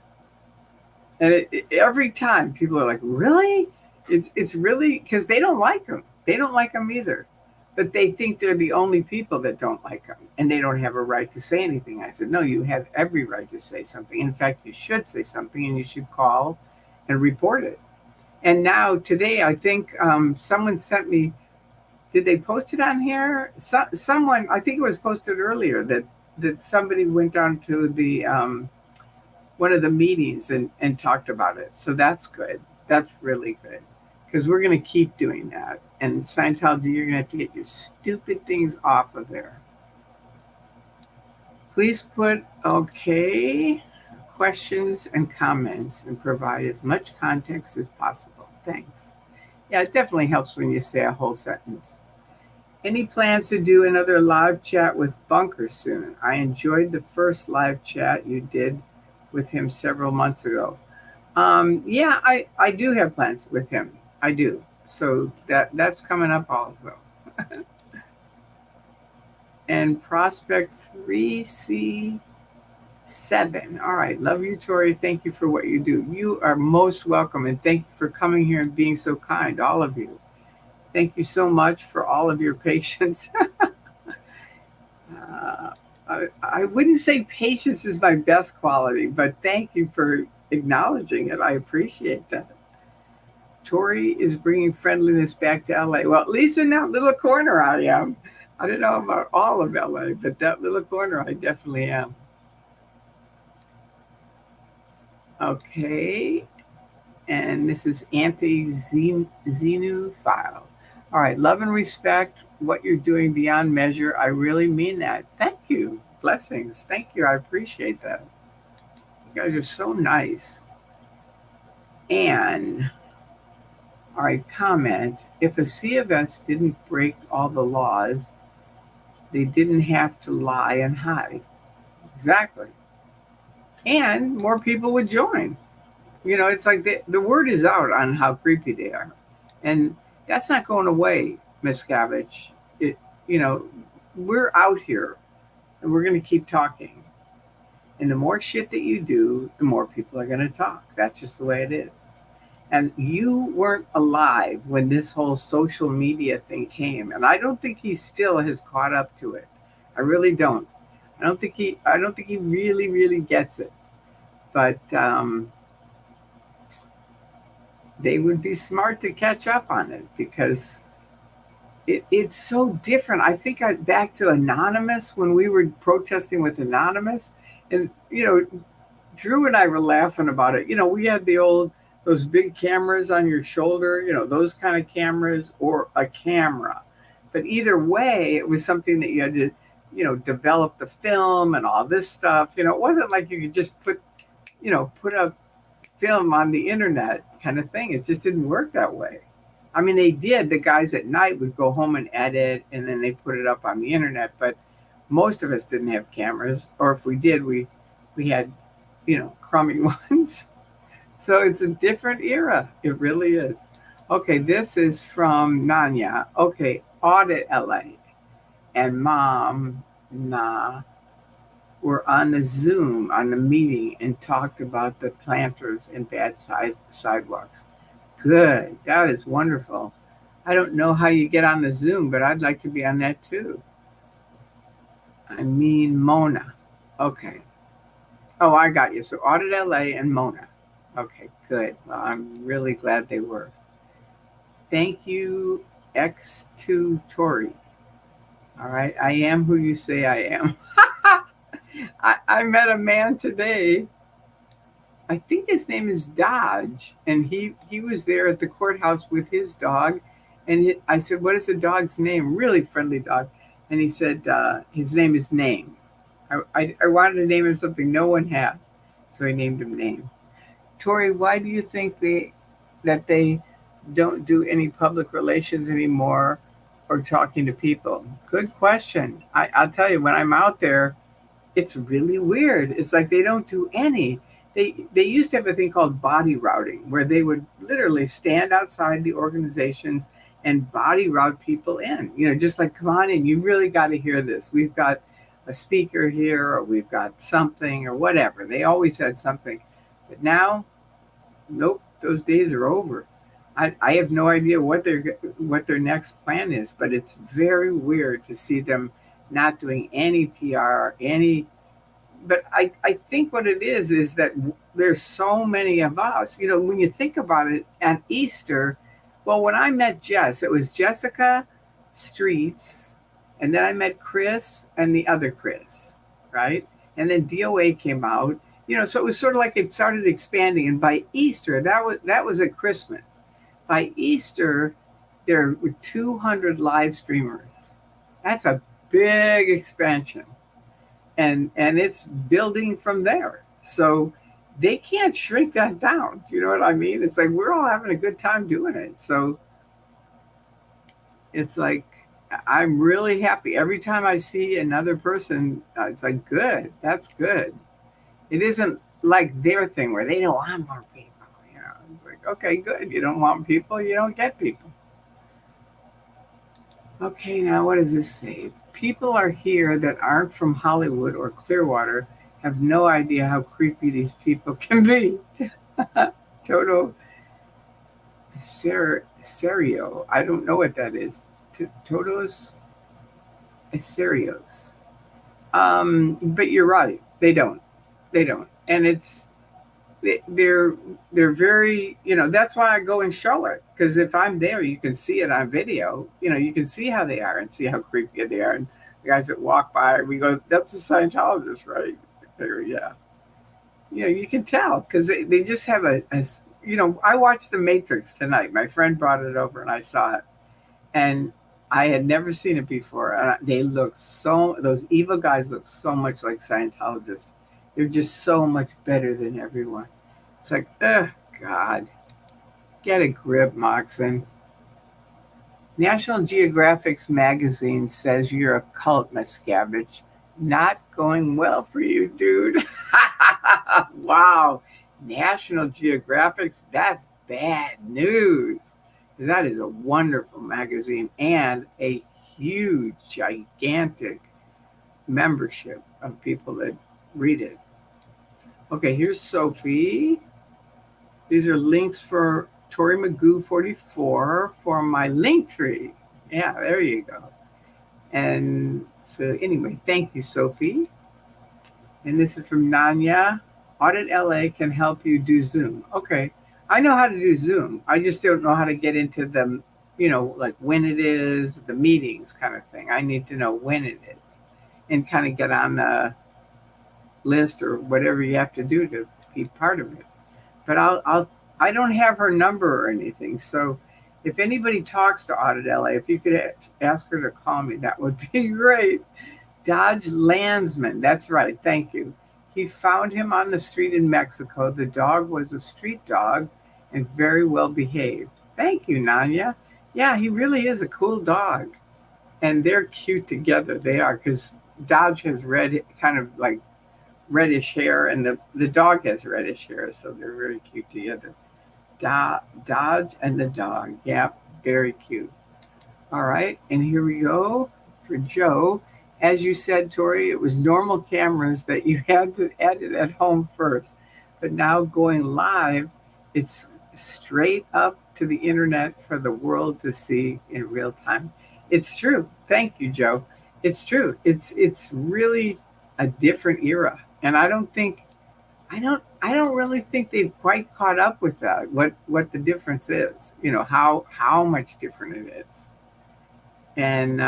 And every time people are like, "Really?" It's really because they don't like them. They don't like them either. But they think they're the only people that don't like them, and they don't have a right to say anything. I said, no, you have every right to say something. In fact, you should say something, and you should call and report it. And now today, I think someone sent me. Did they post it on here? Someone, I think it was posted earlier that somebody went down to the one of the meetings and talked about it. So that's good. That's really good. Because we're going to keep doing that. And Scientology, you're going to have to get your stupid things off of there. Please put okay questions and comments and provide as much context as possible. Thanks. Yeah, it definitely helps when you say a whole sentence. Any plans to do another live chat with Bunker soon? I enjoyed the first live chat you did with him several months ago. Yeah, I do have plans with him. I do. So that's coming up also. And Prospect 3C7. All right. Love you, Tori. Thank you for what you do. You are most welcome. And thank you for coming here and being so kind, all of you. Thank you so much for all of your patience. I wouldn't say patience is my best quality, but thank you for acknowledging it. I appreciate that. Tori is bringing friendliness back to LA. Well, at least in that little corner I am. I don't know about all of LA, but that little corner I definitely am. Okay. And this is anti-Xenu file. All right. Love and respect what you're doing beyond measure. I really mean that. Thank you. Blessings. Thank you. I appreciate that. You guys are so nice. And all right, comment. If a CFS didn't break all the laws, they didn't have to lie and hide. Exactly. And more people would join. It's like the word is out on how creepy they are. And that's not going away, Miss Gavich. We're out here and we're going to keep talking. And the more shit that you do, the more people are going to talk. That's just the way it is. And you weren't alive when this whole social media thing came. And I don't think he still has caught up to it. I really don't. I don't think he really, really gets it. But they would be smart to catch up on it because it's so different. I think back to Anonymous when we were protesting with Anonymous. And, Drew and I were laughing about it. We had those big cameras on your shoulder, those kind of cameras or a camera. But either way, it was something that you had to develop the film and all this stuff. It wasn't like you could just put a film on the internet kind of thing. It just didn't work that way. I mean, they did. The guys at night would go home and edit, and then they put it up on the internet. But most of us didn't have cameras, or if we did, we had, crummy ones. So it's a different era. It really is. Okay, this is from Nanya. Okay, Audit LA and Mom, nah, were on the Zoom on the meeting and talked about the planters and bad sidewalks. Good. That is wonderful. I don't know how you get on the Zoom, but I'd like to be on that too. I mean, Mona. Okay. Oh, I got you. So Audit LA and Mona. Okay, good. Well, I'm really glad they were. Thank you, X2 Tori. All right. I am who you say I am. I met a man today. I think his name is Dodge, and he was there at the courthouse with his dog. And I said, "What is the dog's name?" Really friendly dog, and he said his name is Name. I wanted to name him something no one had, so I named him Name. Tori, why do you think that they don't do any public relations anymore or talking to people? Good question. I'll tell you, when I'm out there, it's really weird. It's like they don't do any. They used to have a thing called body routing, where they would literally stand outside the organizations and body route people in. Just like, come on in, you really got to hear this. We've got a speaker here, or we've got something, or whatever. They always had something. But now, nope, those days are over. I have no idea what their next plan is, but it's very weird to see them not doing any PR, but I think what it is that there's so many of us. When you think about it, at Easter, well, when I met Jess, it was Jessica Streets, and then I met Chris and the other Chris, right? And then DOA came out, so it was sort of like it started expanding. And by Easter, that was at Christmas. By Easter, there were 200 live streamers. That's a big expansion. And it's building from there. So they can't shrink that down. Do you know what I mean? It's like we're all having a good time doing it. So it's like I'm really happy. Every time I see another person, it's like, good. That's good. It isn't like their thing where they don't want more people. It's like, okay, good. You don't want people, you don't get people. Okay, now what does this say? People are here that aren't from Hollywood or Clearwater have no idea how creepy these people can be. Toto Serio. I don't know what that is. Totos Serios. But you're right. They don't. And they're very, that's why I go and show it, because if I'm there, you can see it on video. You can see how they are and see how creepy they are. And the guys that walk by, we go, that's a Scientologist, right? Yeah. You can tell because they just have I watched The Matrix tonight. My friend brought it over and I saw it, and I had never seen it before. And those evil guys look so much like Scientologists. They're just so much better than everyone. It's like, God, get a grip, Moxon. National Geographic's magazine says you're a cult, Miscavige. Not going well for you, dude. Wow. National Geographic's, that's bad news. Because that is a wonderful magazine and a huge, gigantic membership of people that read it. Okay, here's Sophie. These are links for Tori Magoo 44 for my link tree. Yeah, there you go. And so anyway, thank you, Sophie. And this is from Nanya. Audit LA can help you do Zoom. Okay, I know how to do Zoom. I just don't know how to get into the, like when it is, the meetings kind of thing. I need to know when it is and kind of get on the list or whatever you have to do to be part of it. But I don't have her number or anything. So if anybody talks to Audit LA, if you could ask her to call me, that would be great. Dodge Landsman. That's right. Thank you. He found him on the street in Mexico. The dog was a street dog and very well behaved. Thank you, Nanya. Yeah, he really is a cool dog. And they're cute together. They are, because Dodge has red, kind of like reddish hair, and the dog has reddish hair, so they're very cute together. Dodge and the dog. Yeah, very cute. All right, and here we go for Joe. As you said, Tori, it was normal cameras that you had to edit at home first, but now going live, it's straight up to the internet for the world to see in real time. It's true. Thank you, Joe. It's true. It's really a different era, and I don't really think they've quite caught up with that. What the difference is, how much different it is, and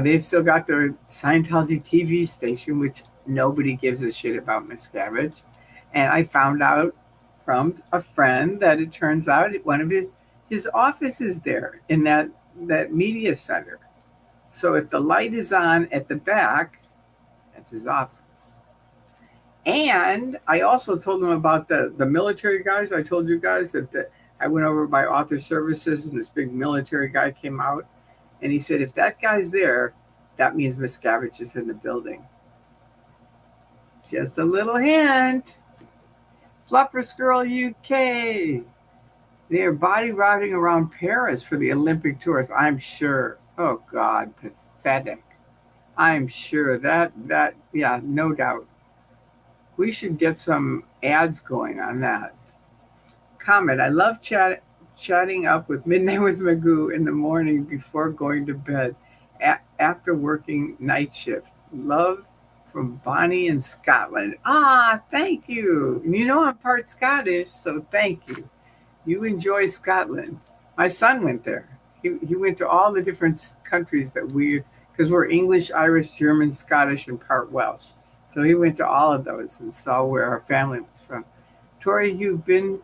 they've still got their Scientology TV station, which nobody gives a shit about Miscavige. And I found out from a friend that it turns out one of his office is there in that media center. So if the light is on at the back, that's his office. And I also told him about the military guys. I told you guys that I went over by Author Services, and this big military guy came out. And he said, if that guy's there, that means Miscavige is in the building. Just a little hint. Fluffers Girl UK. They are body routing around Paris for the Olympic tours, I'm sure. Oh, God, pathetic. I'm sure that, yeah, no doubt. We should get some ads going on that. Comment, I love chatting up with Midnight with Magoo in the morning before going to bed after working night shift. Love from Bonnie in Scotland. Ah, thank you. I'm part Scottish, so thank you. You enjoy Scotland. My son went there. He went to all the different countries because we're English, Irish, German, Scottish, and part Welsh. So he went to all of those and saw where our family was from. Tori, you've been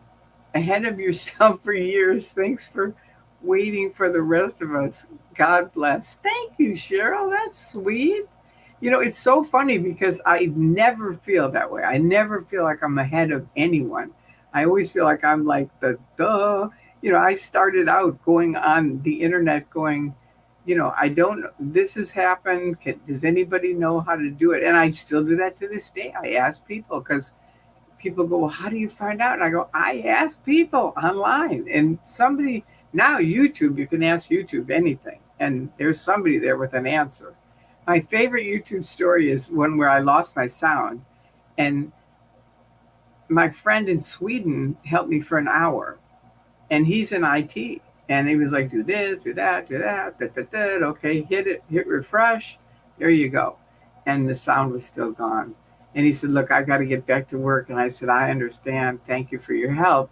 ahead of yourself for years. Thanks for waiting for the rest of us. God bless. Thank you, Cheryl. That's sweet. It's so funny because I never feel that way. I never feel like I'm ahead of anyone. I always feel like I'm like I started out going on the internet going, this has happened. Does anybody know how to do it? And I still do that to this day. I ask people because people go, well, how do you find out? And I go, I ask people online. And now YouTube, you can ask YouTube anything. And there's somebody there with an answer. My favorite YouTube story is one where I lost my sound. And my friend in Sweden helped me for an hour. And he's in IT. And he was like, do this, do that, do that. Okay, hit refresh. There you go. And the sound was still gone. And he said, look, I got to get back to work. And I said, I understand. Thank you for your help.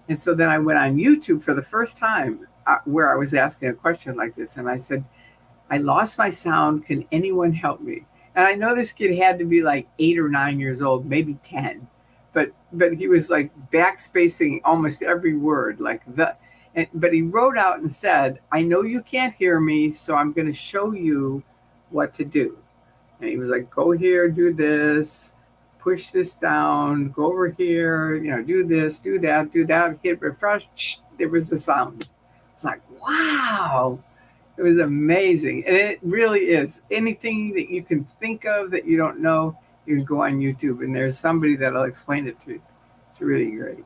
And so then I went on YouTube for the first time where I was asking a question like this. And I said, I lost my sound. Can anyone help me? And I know this kid had to be like 8 or 9 years old, maybe 10. But he was like backspacing almost every word but he wrote out and said, I know you can't hear me, so I'm going to show you what to do. And he was like, go here, do this, push this down, go over here, do this, do that, hit refresh. There was the sound. It's like, wow. It was amazing. And it really is. Anything that you can think of that you don't know, you can go on YouTube, and there's somebody that'll explain it to you. It's really great.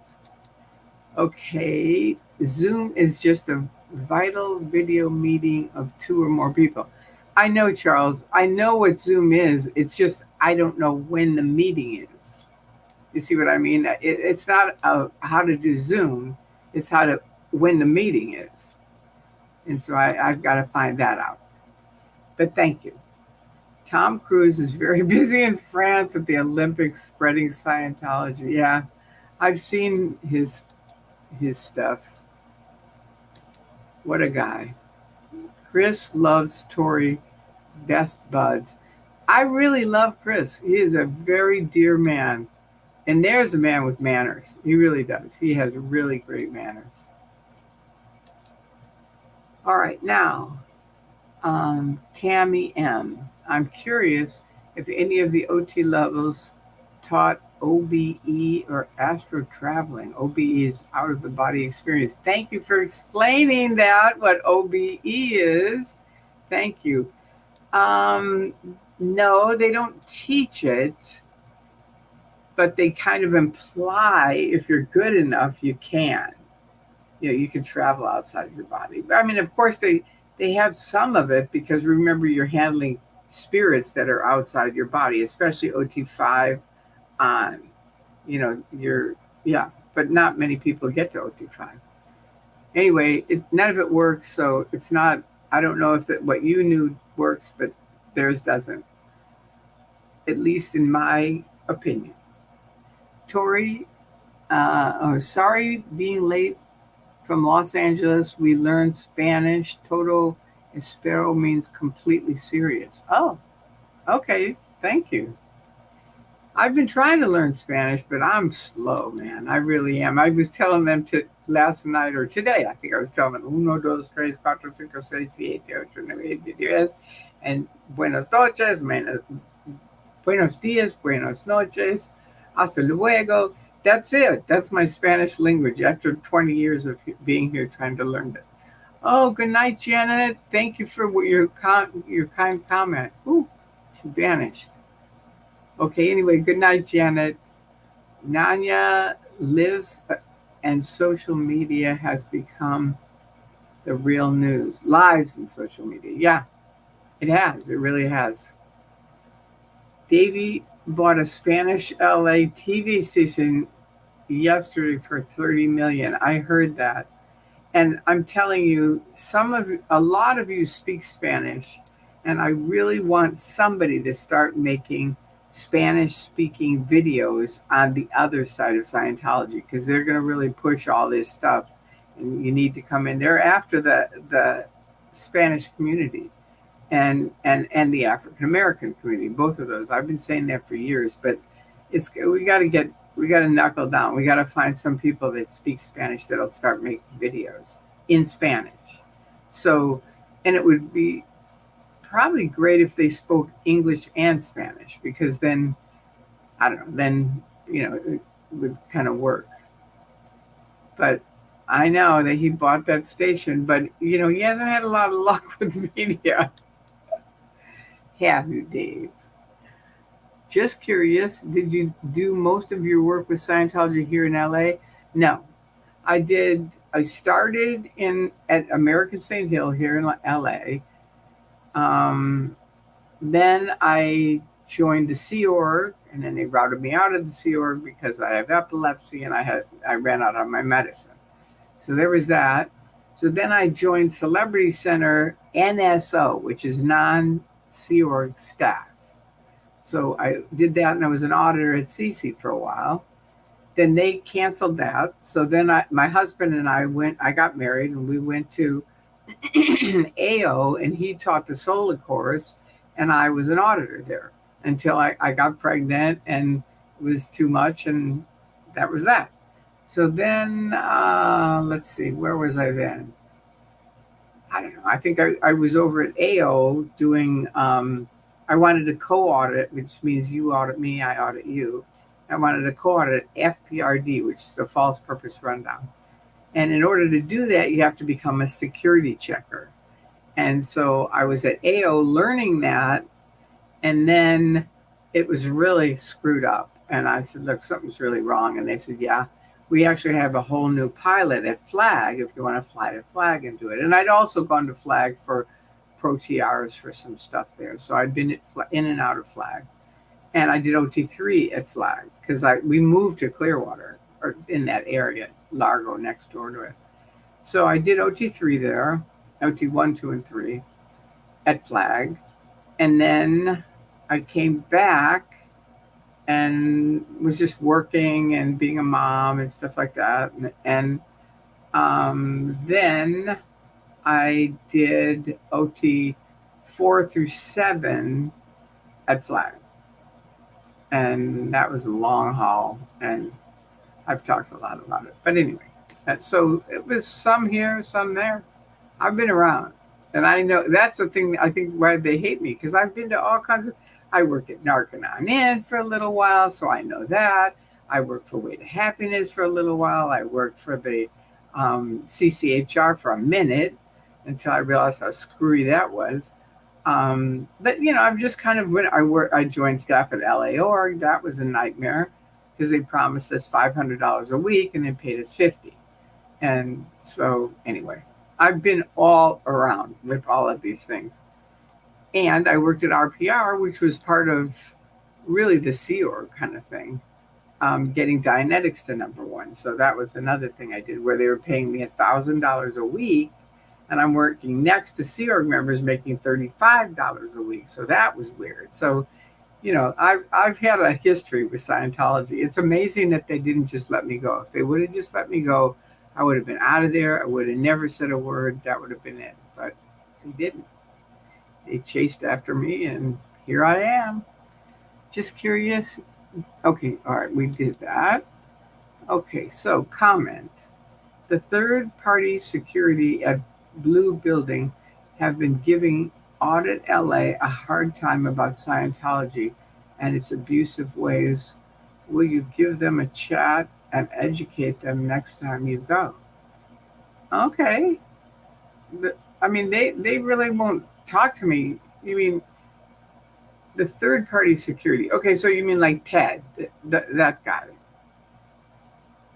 Okay. Zoom is just a vital video meeting of 2 or more people. I know, Charles. I know what Zoom is. It's just I don't know when the meeting is. You see what I mean? It's not how to do Zoom. It's when the meeting is. And so I've got to find that out. But thank you. Tom Cruise is very busy in France at the Olympics spreading Scientology. Yeah, I've seen his stuff. What a guy. Chris loves Tori, best buds. I really love Chris. He is a very dear man. And there's a man with manners. He really does. He has really great manners. All right, now, Tammy M. I'm curious if any of the OT levels taught OBE or astro traveling. OBE is out of the body experience. Thank you for explaining that, what OBE is. Thank you. Um, no, they don't teach it, but they kind of imply if you're good enough, you can. You can travel outside of your body. I mean, of course, they have some of it because remember, you're handling spirits that are outside your body, especially OT5 on. You're, yeah, but not many people get to OT5. Anyway, none of it works, so it's not. I don't know if what you knew works, but theirs doesn't, at least in my opinion. Tori, sorry being late from Los Angeles. We learned Spanish. Todo espero means completely serious. Oh, okay. Thank you. I've been trying to learn Spanish, but I'm slow, man. I really am. I was telling them to last night or today. I think I was telling them uno, dos, tres, cuatro, cinco, seis, siete, ocho, nueve, diez, and buenas noches, buenos dias, buenas noches, hasta luego. That's it. That's my Spanish language after 20 years of being here trying to learn it. Oh, good night, Janet. Thank you for your kind comment. Ooh, she vanished. Okay, anyway, good night, Janet. Nanya lives and social media has become the real news. Lives in social media. Yeah, it has. It really has. Davey bought a Spanish LA TV station yesterday for 30 million. I heard that. And I'm telling you, a lot of you speak Spanish, and I really want somebody to start making Spanish speaking videos on the other side of Scientology because they're going to really push all this stuff. And you need to come in. They're after the Spanish community and the African American community, both of those. I've been saying that for years, but we got to knuckle down. We got to find some people that speak Spanish that'll start making videos in Spanish. So, and it would be probably great if they spoke English and Spanish because then, I don't know, then, it would kind of work. But I know that he bought that station, but, he hasn't had a lot of luck with media. Have you, Dave? Just curious, did you do most of your work with Scientology here in LA? No. I did. I started at American St. Hill here in LA. Then I joined the Sea Org, and then they routed me out of the Sea Org because I have epilepsy and I ran out of my medicine. So there was that. So then I joined Celebrity Center NSO, which is non-Sea Org staff. So I did that, and I was an auditor at CC for a while. Then they canceled that. So then my husband and I got married, and we went to AO, and he taught the Solar course, and I was an auditor there until I got pregnant, and it was too much, and that was that. So then, let's see, where was I then? I don't know. I think I was over at AO doing, I wanted to co-audit, which means you audit me, I audit you. I wanted to co-audit FPRD, which is the False Purpose Rundown. And in order to do that, you have to become a security checker. And so I was at AO learning that, and then it was really screwed up. And I said, look, something's really wrong. And they said, yeah, we actually have a whole new pilot at Flag if you want to fly to Flag and do it. And I'd also gone to Flag for pro-TRs for some stuff there. So I'd been in and out of Flag. And I did OT3 at Flag because we moved to Clearwater or in that area, Largo next door to it. So I did OT3 there, OT1, 2, and 3 at Flag. And then I came back and was just working and being a mom and stuff like that. And then I did OT 4 through 7 at Flag. And that was a long haul, and I've talked a lot about it. But anyway, so it was some here, some there. I've been around. And I know that's the thing I think why they hate me, because I've been to all kinds of. I worked at Narconon Inn for a little while, so I know that. I worked for Way to Happiness for a little while. I worked for the CCHR for a minute until I realized how screwy that was. But I'm just kind of when I joined staff at LA Org. That was a nightmare because they promised us $500 a week and they paid us 50. And so anyway, I've been all around with all of these things. And I worked at RPR, which was part of really the Sea Org kind of thing, getting Dianetics to number one. So that was another thing I did where they were paying me $1,000 a week. And I'm working next to Sea Org members making $35 a week. So that was weird. So, I've had a history with Scientology. It's amazing that they didn't just let me go. If they would have just let me go, I would have been out of there. I would have never said a word. That would have been it. But they didn't. They chased after me, and here I am. Just curious. Okay, all right, we did that. Okay, so comment. The third-party security at Blue Building have been giving Audit LA a hard time about Scientology and its abusive ways. Will you give them a chat and educate them next time you go? Okay. I mean, they really won't talk to me. You mean the third party security? Okay, so you mean like Ted, that guy.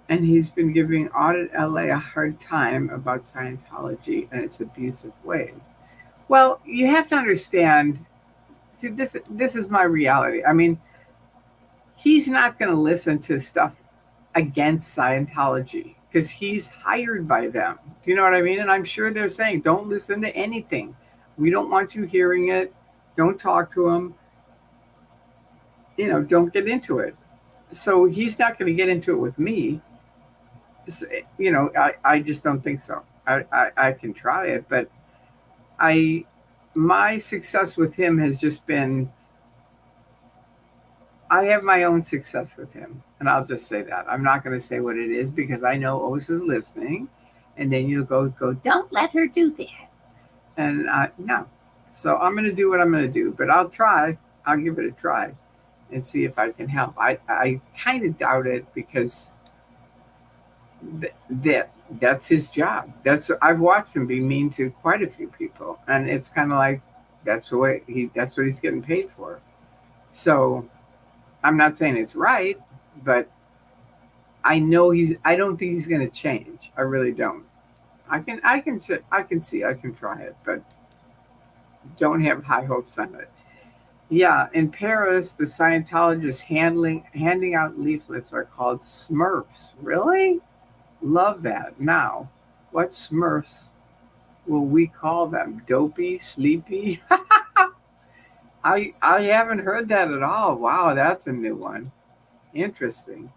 And he's been giving Audit LA a hard time about Scientology and its abusive ways. Well, you have to understand, see, this is my reality. I mean, he's not going to listen to stuff against Scientology because he's hired by them. Do you know what I mean? And I'm sure they're saying, don't listen to anything. We don't want you hearing it. Don't talk to him. Don't get into it. So he's not going to get into it with me. I just don't think so. I can try it, but my success with him has just been, I have my own success with him. And I'll just say that. I'm not going to say what it is because I know Os is listening. And then you'll go, don't let her do that. And no. So I'm going to do what I'm going to do. But I'll try. I'll give it a try and see if I can help. I kind of doubt it because that's his job. I've watched him be mean to quite a few people. And it's kind of like, that's what he's getting paid for. So I'm not saying it's right, but I don't think he's going to change. I really don't. I can try it, but don't have high hopes on it. Yeah, in Paris, the Scientologists handing out leaflets are called Smurfs. Really? Love that. Now, what Smurfs will we call them? Dopey, sleepy? I haven't heard that at all. Wow, that's a new one. Interesting.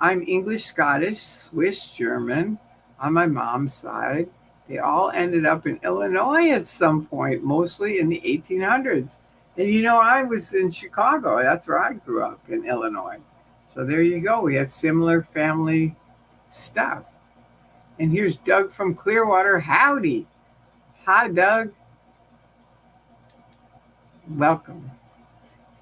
I'm English, Scottish, Swiss, German on my mom's side. They all ended up in Illinois at some point, mostly in the 1800s. And I was in Chicago. That's where I grew up, in Illinois. So there you go. We have similar family stuff. And here's Doug from Clearwater. Howdy. Hi, Doug. Welcome.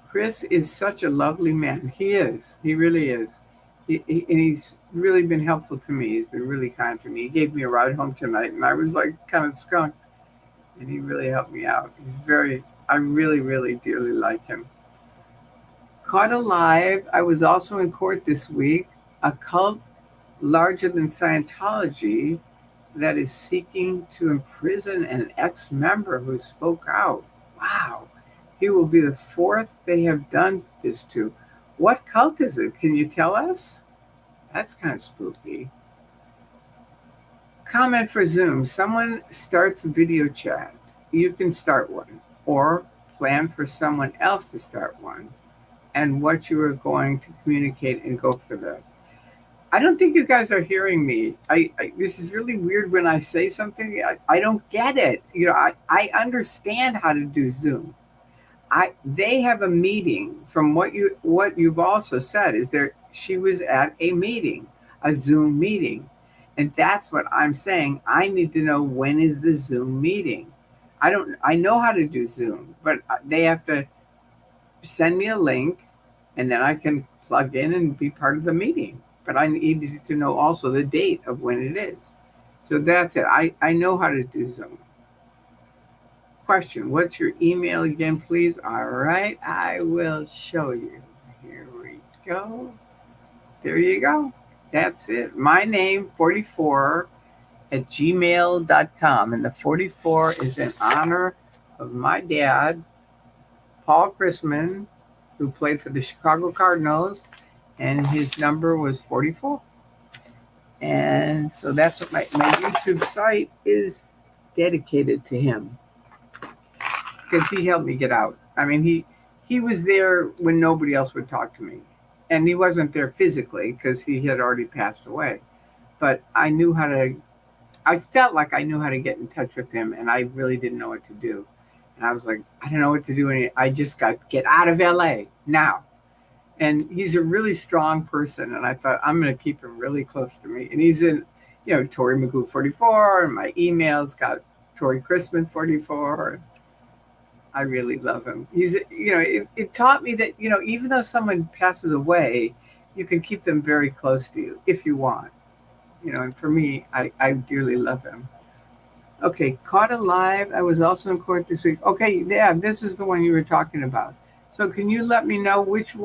Chris is such a lovely man. He is. He really is. And he's really been helpful to me. He's been really kind to me. He gave me a ride home tonight, and I was like kind of skunked. And he really helped me out. I really, really dearly like him. Caught alive. I was also in court this week. A cult larger than Scientology that is seeking to imprison an ex-member who spoke out. Wow. He will be the fourth they have done this to. What cult is it? Can you tell us? That's kind of spooky. Comment for Zoom. Someone starts a video chat. You can start one, or plan for someone else to start one, and what you are going to communicate and go for that. I don't think you guys are hearing me. This is really weird when I say something. I don't get it. I understand how to do Zoom. They have a meeting. From what you've also said is she was at a meeting, a Zoom meeting. And that's what I'm saying. I need to know, when is the Zoom meeting? I know how to do Zoom, but they have to send me a link and then I can plug in and be part of the meeting. But I need to know also the date of when it is. So that's it. I know how to do Zoom. Question, what's your email again, please? All right, I will show you. Here we go. There you go. That's it. My name, 44 at gmail.com. And the 44 is in honor of my dad, Paul Chrisman, who played for the Chicago Cardinals, and his number was 44. And so that's what my YouTube site is dedicated to him, because he helped me get out. I mean, he was there when nobody else would talk to me. And he wasn't there physically because he had already passed away. But I felt like I knew how to get in touch with him, and I really didn't know what to do. And I was like, I don't know what to do. I just got to get out of LA now. And he's a really strong person. And I thought, I'm going to keep him really close to me. And he's in, Tori Magoo 44, and my emails got Tori Chrisman 44. I really love him. He's, it taught me that, even though someone passes away, you can keep them very close to you if you want. And for me, I dearly love him. Okay, Caught Alive. I was also in court this week. Okay, yeah, this is the one you were talking about. So can you let me know which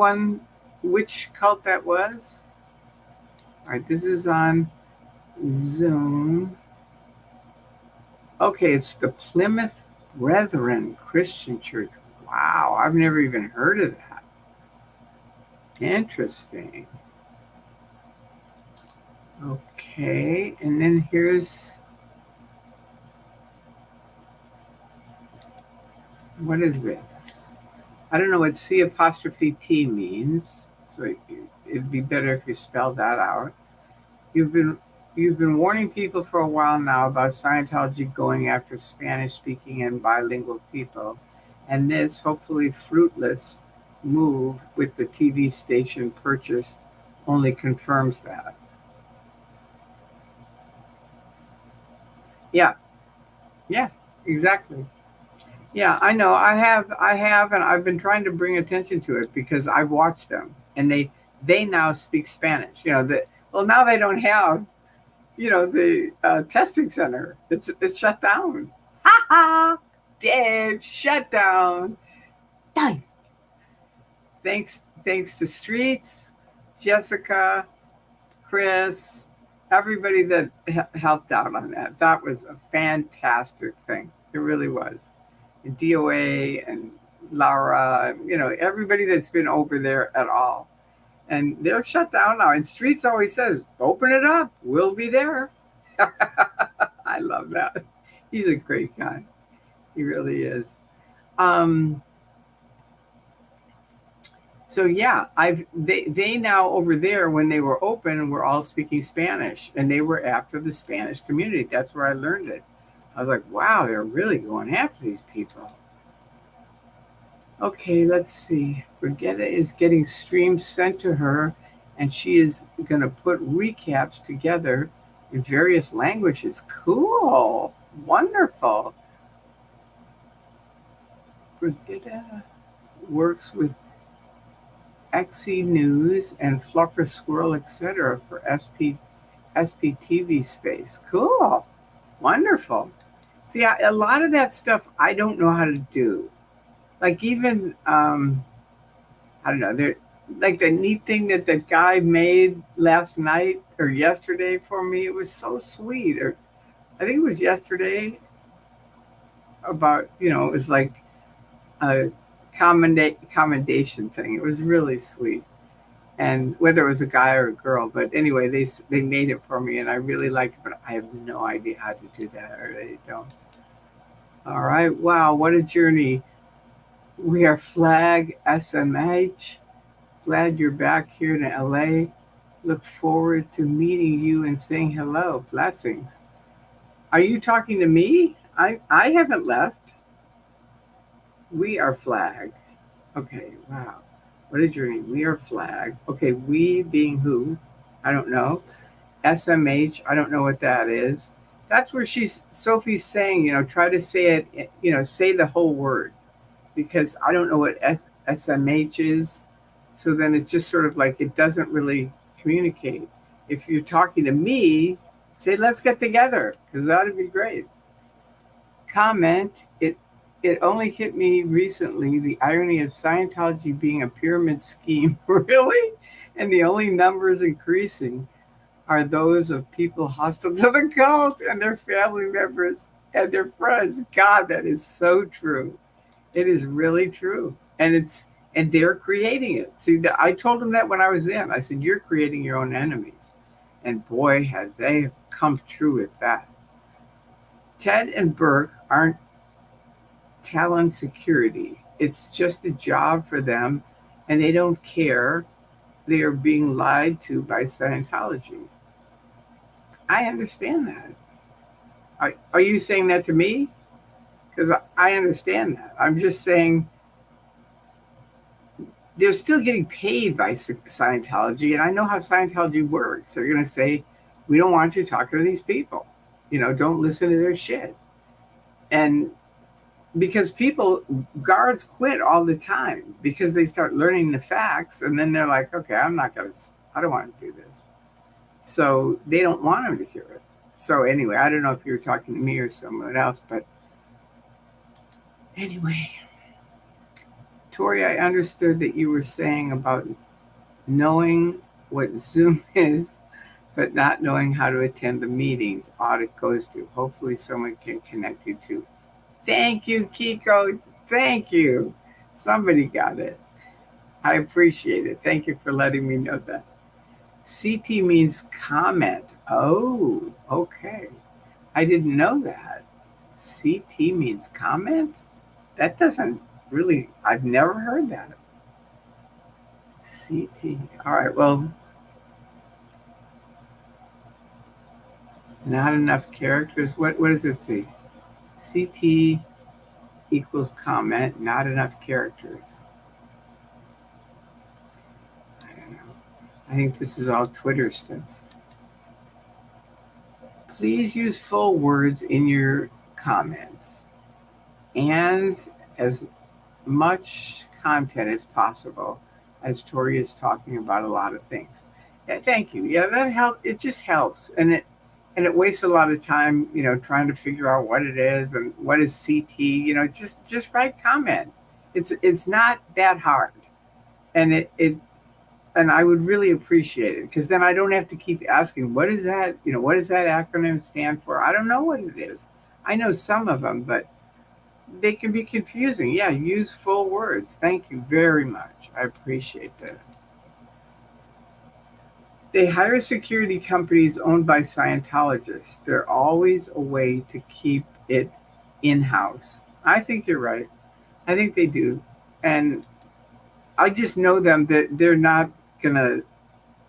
cult that was? All right, this is on Zoom. Okay, it's the Plymouth Brethren Christian Church. Wow, I've never even heard of that. Interesting. Okay, and then here's, what is this? I don't know what C''T means, so it'd be better if you spelled that out. You've been warning people for a while now about Scientology going after Spanish-speaking and bilingual people, and this, hopefully fruitless, move with the TV station purchase only confirms that. Yeah, exactly. Yeah, I know. I have, and I've been trying to bring attention to it because I've watched them, and they now speak Spanish. Now they don't have, the testing center. It's shut down. Ha ha! Dave, shut down. Done. Thanks to Streets, Jessica, Chris, everybody that helped out on that. That was a fantastic thing. It really was. And DOA and Laura, everybody that's been over there at all. And they're shut down now. And Streets always says, open it up. We'll be there. I love that. He's a great guy. He really is. So yeah, they now over there, when they were open, were all speaking Spanish, and they were after the Spanish community. That's where I learned it. I was like, wow, they're really going after these people. Okay, let's see. Brigetta is getting streams sent to her, and she is going to put recaps together in various languages. Cool. Wonderful. Brigetta works with XE News and Fluffer Squirrel, etc. for SPTV space. Cool. Wonderful. See, a lot of that stuff I don't know how to do. Like even, I don't know, like the neat thing that the guy made last night or yesterday for me, it was so sweet. Or I think it was yesterday about, it was like a commendation thing. It was really sweet. And whether it was a guy or a girl, but anyway, they made it for me and I really liked it, but I have no idea how to do that. I really don't. All right. Wow. What a journey. We are Flag SMH. Glad you're back here in LA. Look forward to meeting you and saying hello. Blessings. Are you talking to me? I haven't left. We are Flag. Okay, wow. What a journey. We are Flag. Okay, we being who? I don't know. SMH, I don't know what that is. That's where Sophie's saying, try to say it, say the whole word, because I don't know what SMH is. So then it's just sort of like it doesn't really communicate. If you're talking to me, say, let's get together, because that would be great. Comment, it only hit me recently, the irony of Scientology being a pyramid scheme. Really? And the only numbers increasing are those of people hostile to the cult and their family members and their friends. God, that is so true. It is really true. And they're creating it. See, I told them that when I was in. I said, you're creating your own enemies. And boy, have they come true with that. Ted and Burke aren't talent security. It's just a job for them, and they don't care. They are being lied to by Scientology. I understand that. Are you saying that to me? Because I understand that. I'm just saying they're still getting paid by Scientology, and I know how Scientology works. They're going to say, we don't want you talking to these people. Don't listen to their shit. And because guards quit all the time because they start learning the facts, and then they're like, okay, I don't want to do this. So they don't want them to hear it. So anyway, I don't know if you were talking to me or someone else, but anyway, Tori, I understood that you were saying about knowing what Zoom is, but not knowing how to attend the meetings audit goes to. Hopefully someone can connect you to. Thank you, Kiko. Thank you. Somebody got it. I appreciate it. Thank you for letting me know that. CT means comment. Oh, okay. I didn't know that. CT means comment? That doesn't really, I've never heard that. CT. All right, well, not enough characters. What does it say? CT equals comment, not enough characters. I don't know. I think this is all Twitter stuff. Please use full words in your comments and as much content as possible, as Tori is talking about a lot of things. Yeah, thank you. Yeah, that helps. It just helps, and it wastes a lot of time, trying to figure out what it is and what is CT. Just write comment. It's not that hard, and and I would really appreciate it, because then I don't have to keep asking, what is that? What does that acronym stand for? I don't know what it is. I know some of them, but they can be confusing. Yeah, use full words. Thank you very much. I appreciate that. They hire security companies owned by Scientologists. There's always a way to keep it in-house. I think you're right. I think they do. And I just know them that they're not going to,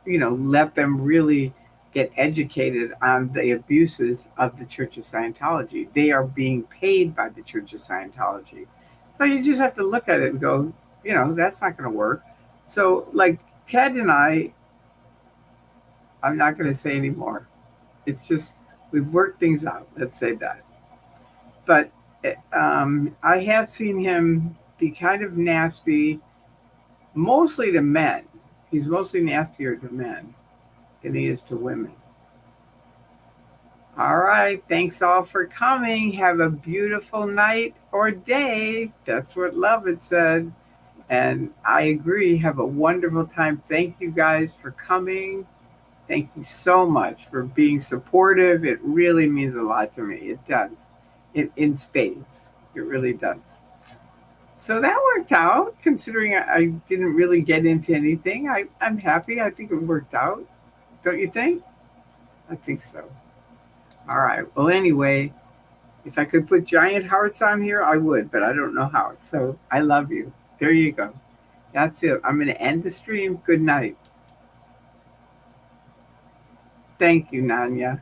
let them really get educated on the abuses of the Church of Scientology. They are being paid by the Church of Scientology. So you just have to look at it and go, that's not going to work. So like Ted and I'm not going to say anymore. It's just, we've worked things out. Let's say that. But I have seen him be kind of nasty, mostly to men. He's mostly nastier to men than he is to women. All right. Thanks all for coming. Have a beautiful night or day. That's what Lovett said. And I agree. Have a wonderful time. Thank you guys for coming. Thank you so much for being supportive. It really means a lot to me. It does. In spades. It really does. So that worked out, considering I didn't really get into anything. I'm happy. I think it worked out. Don't you think? I think so. All right. Well, anyway, if I could put giant hearts on here, I would, but I don't know how. So I love you. There you go. That's it. I'm going to end the stream. Good night. Thank you, Nanya.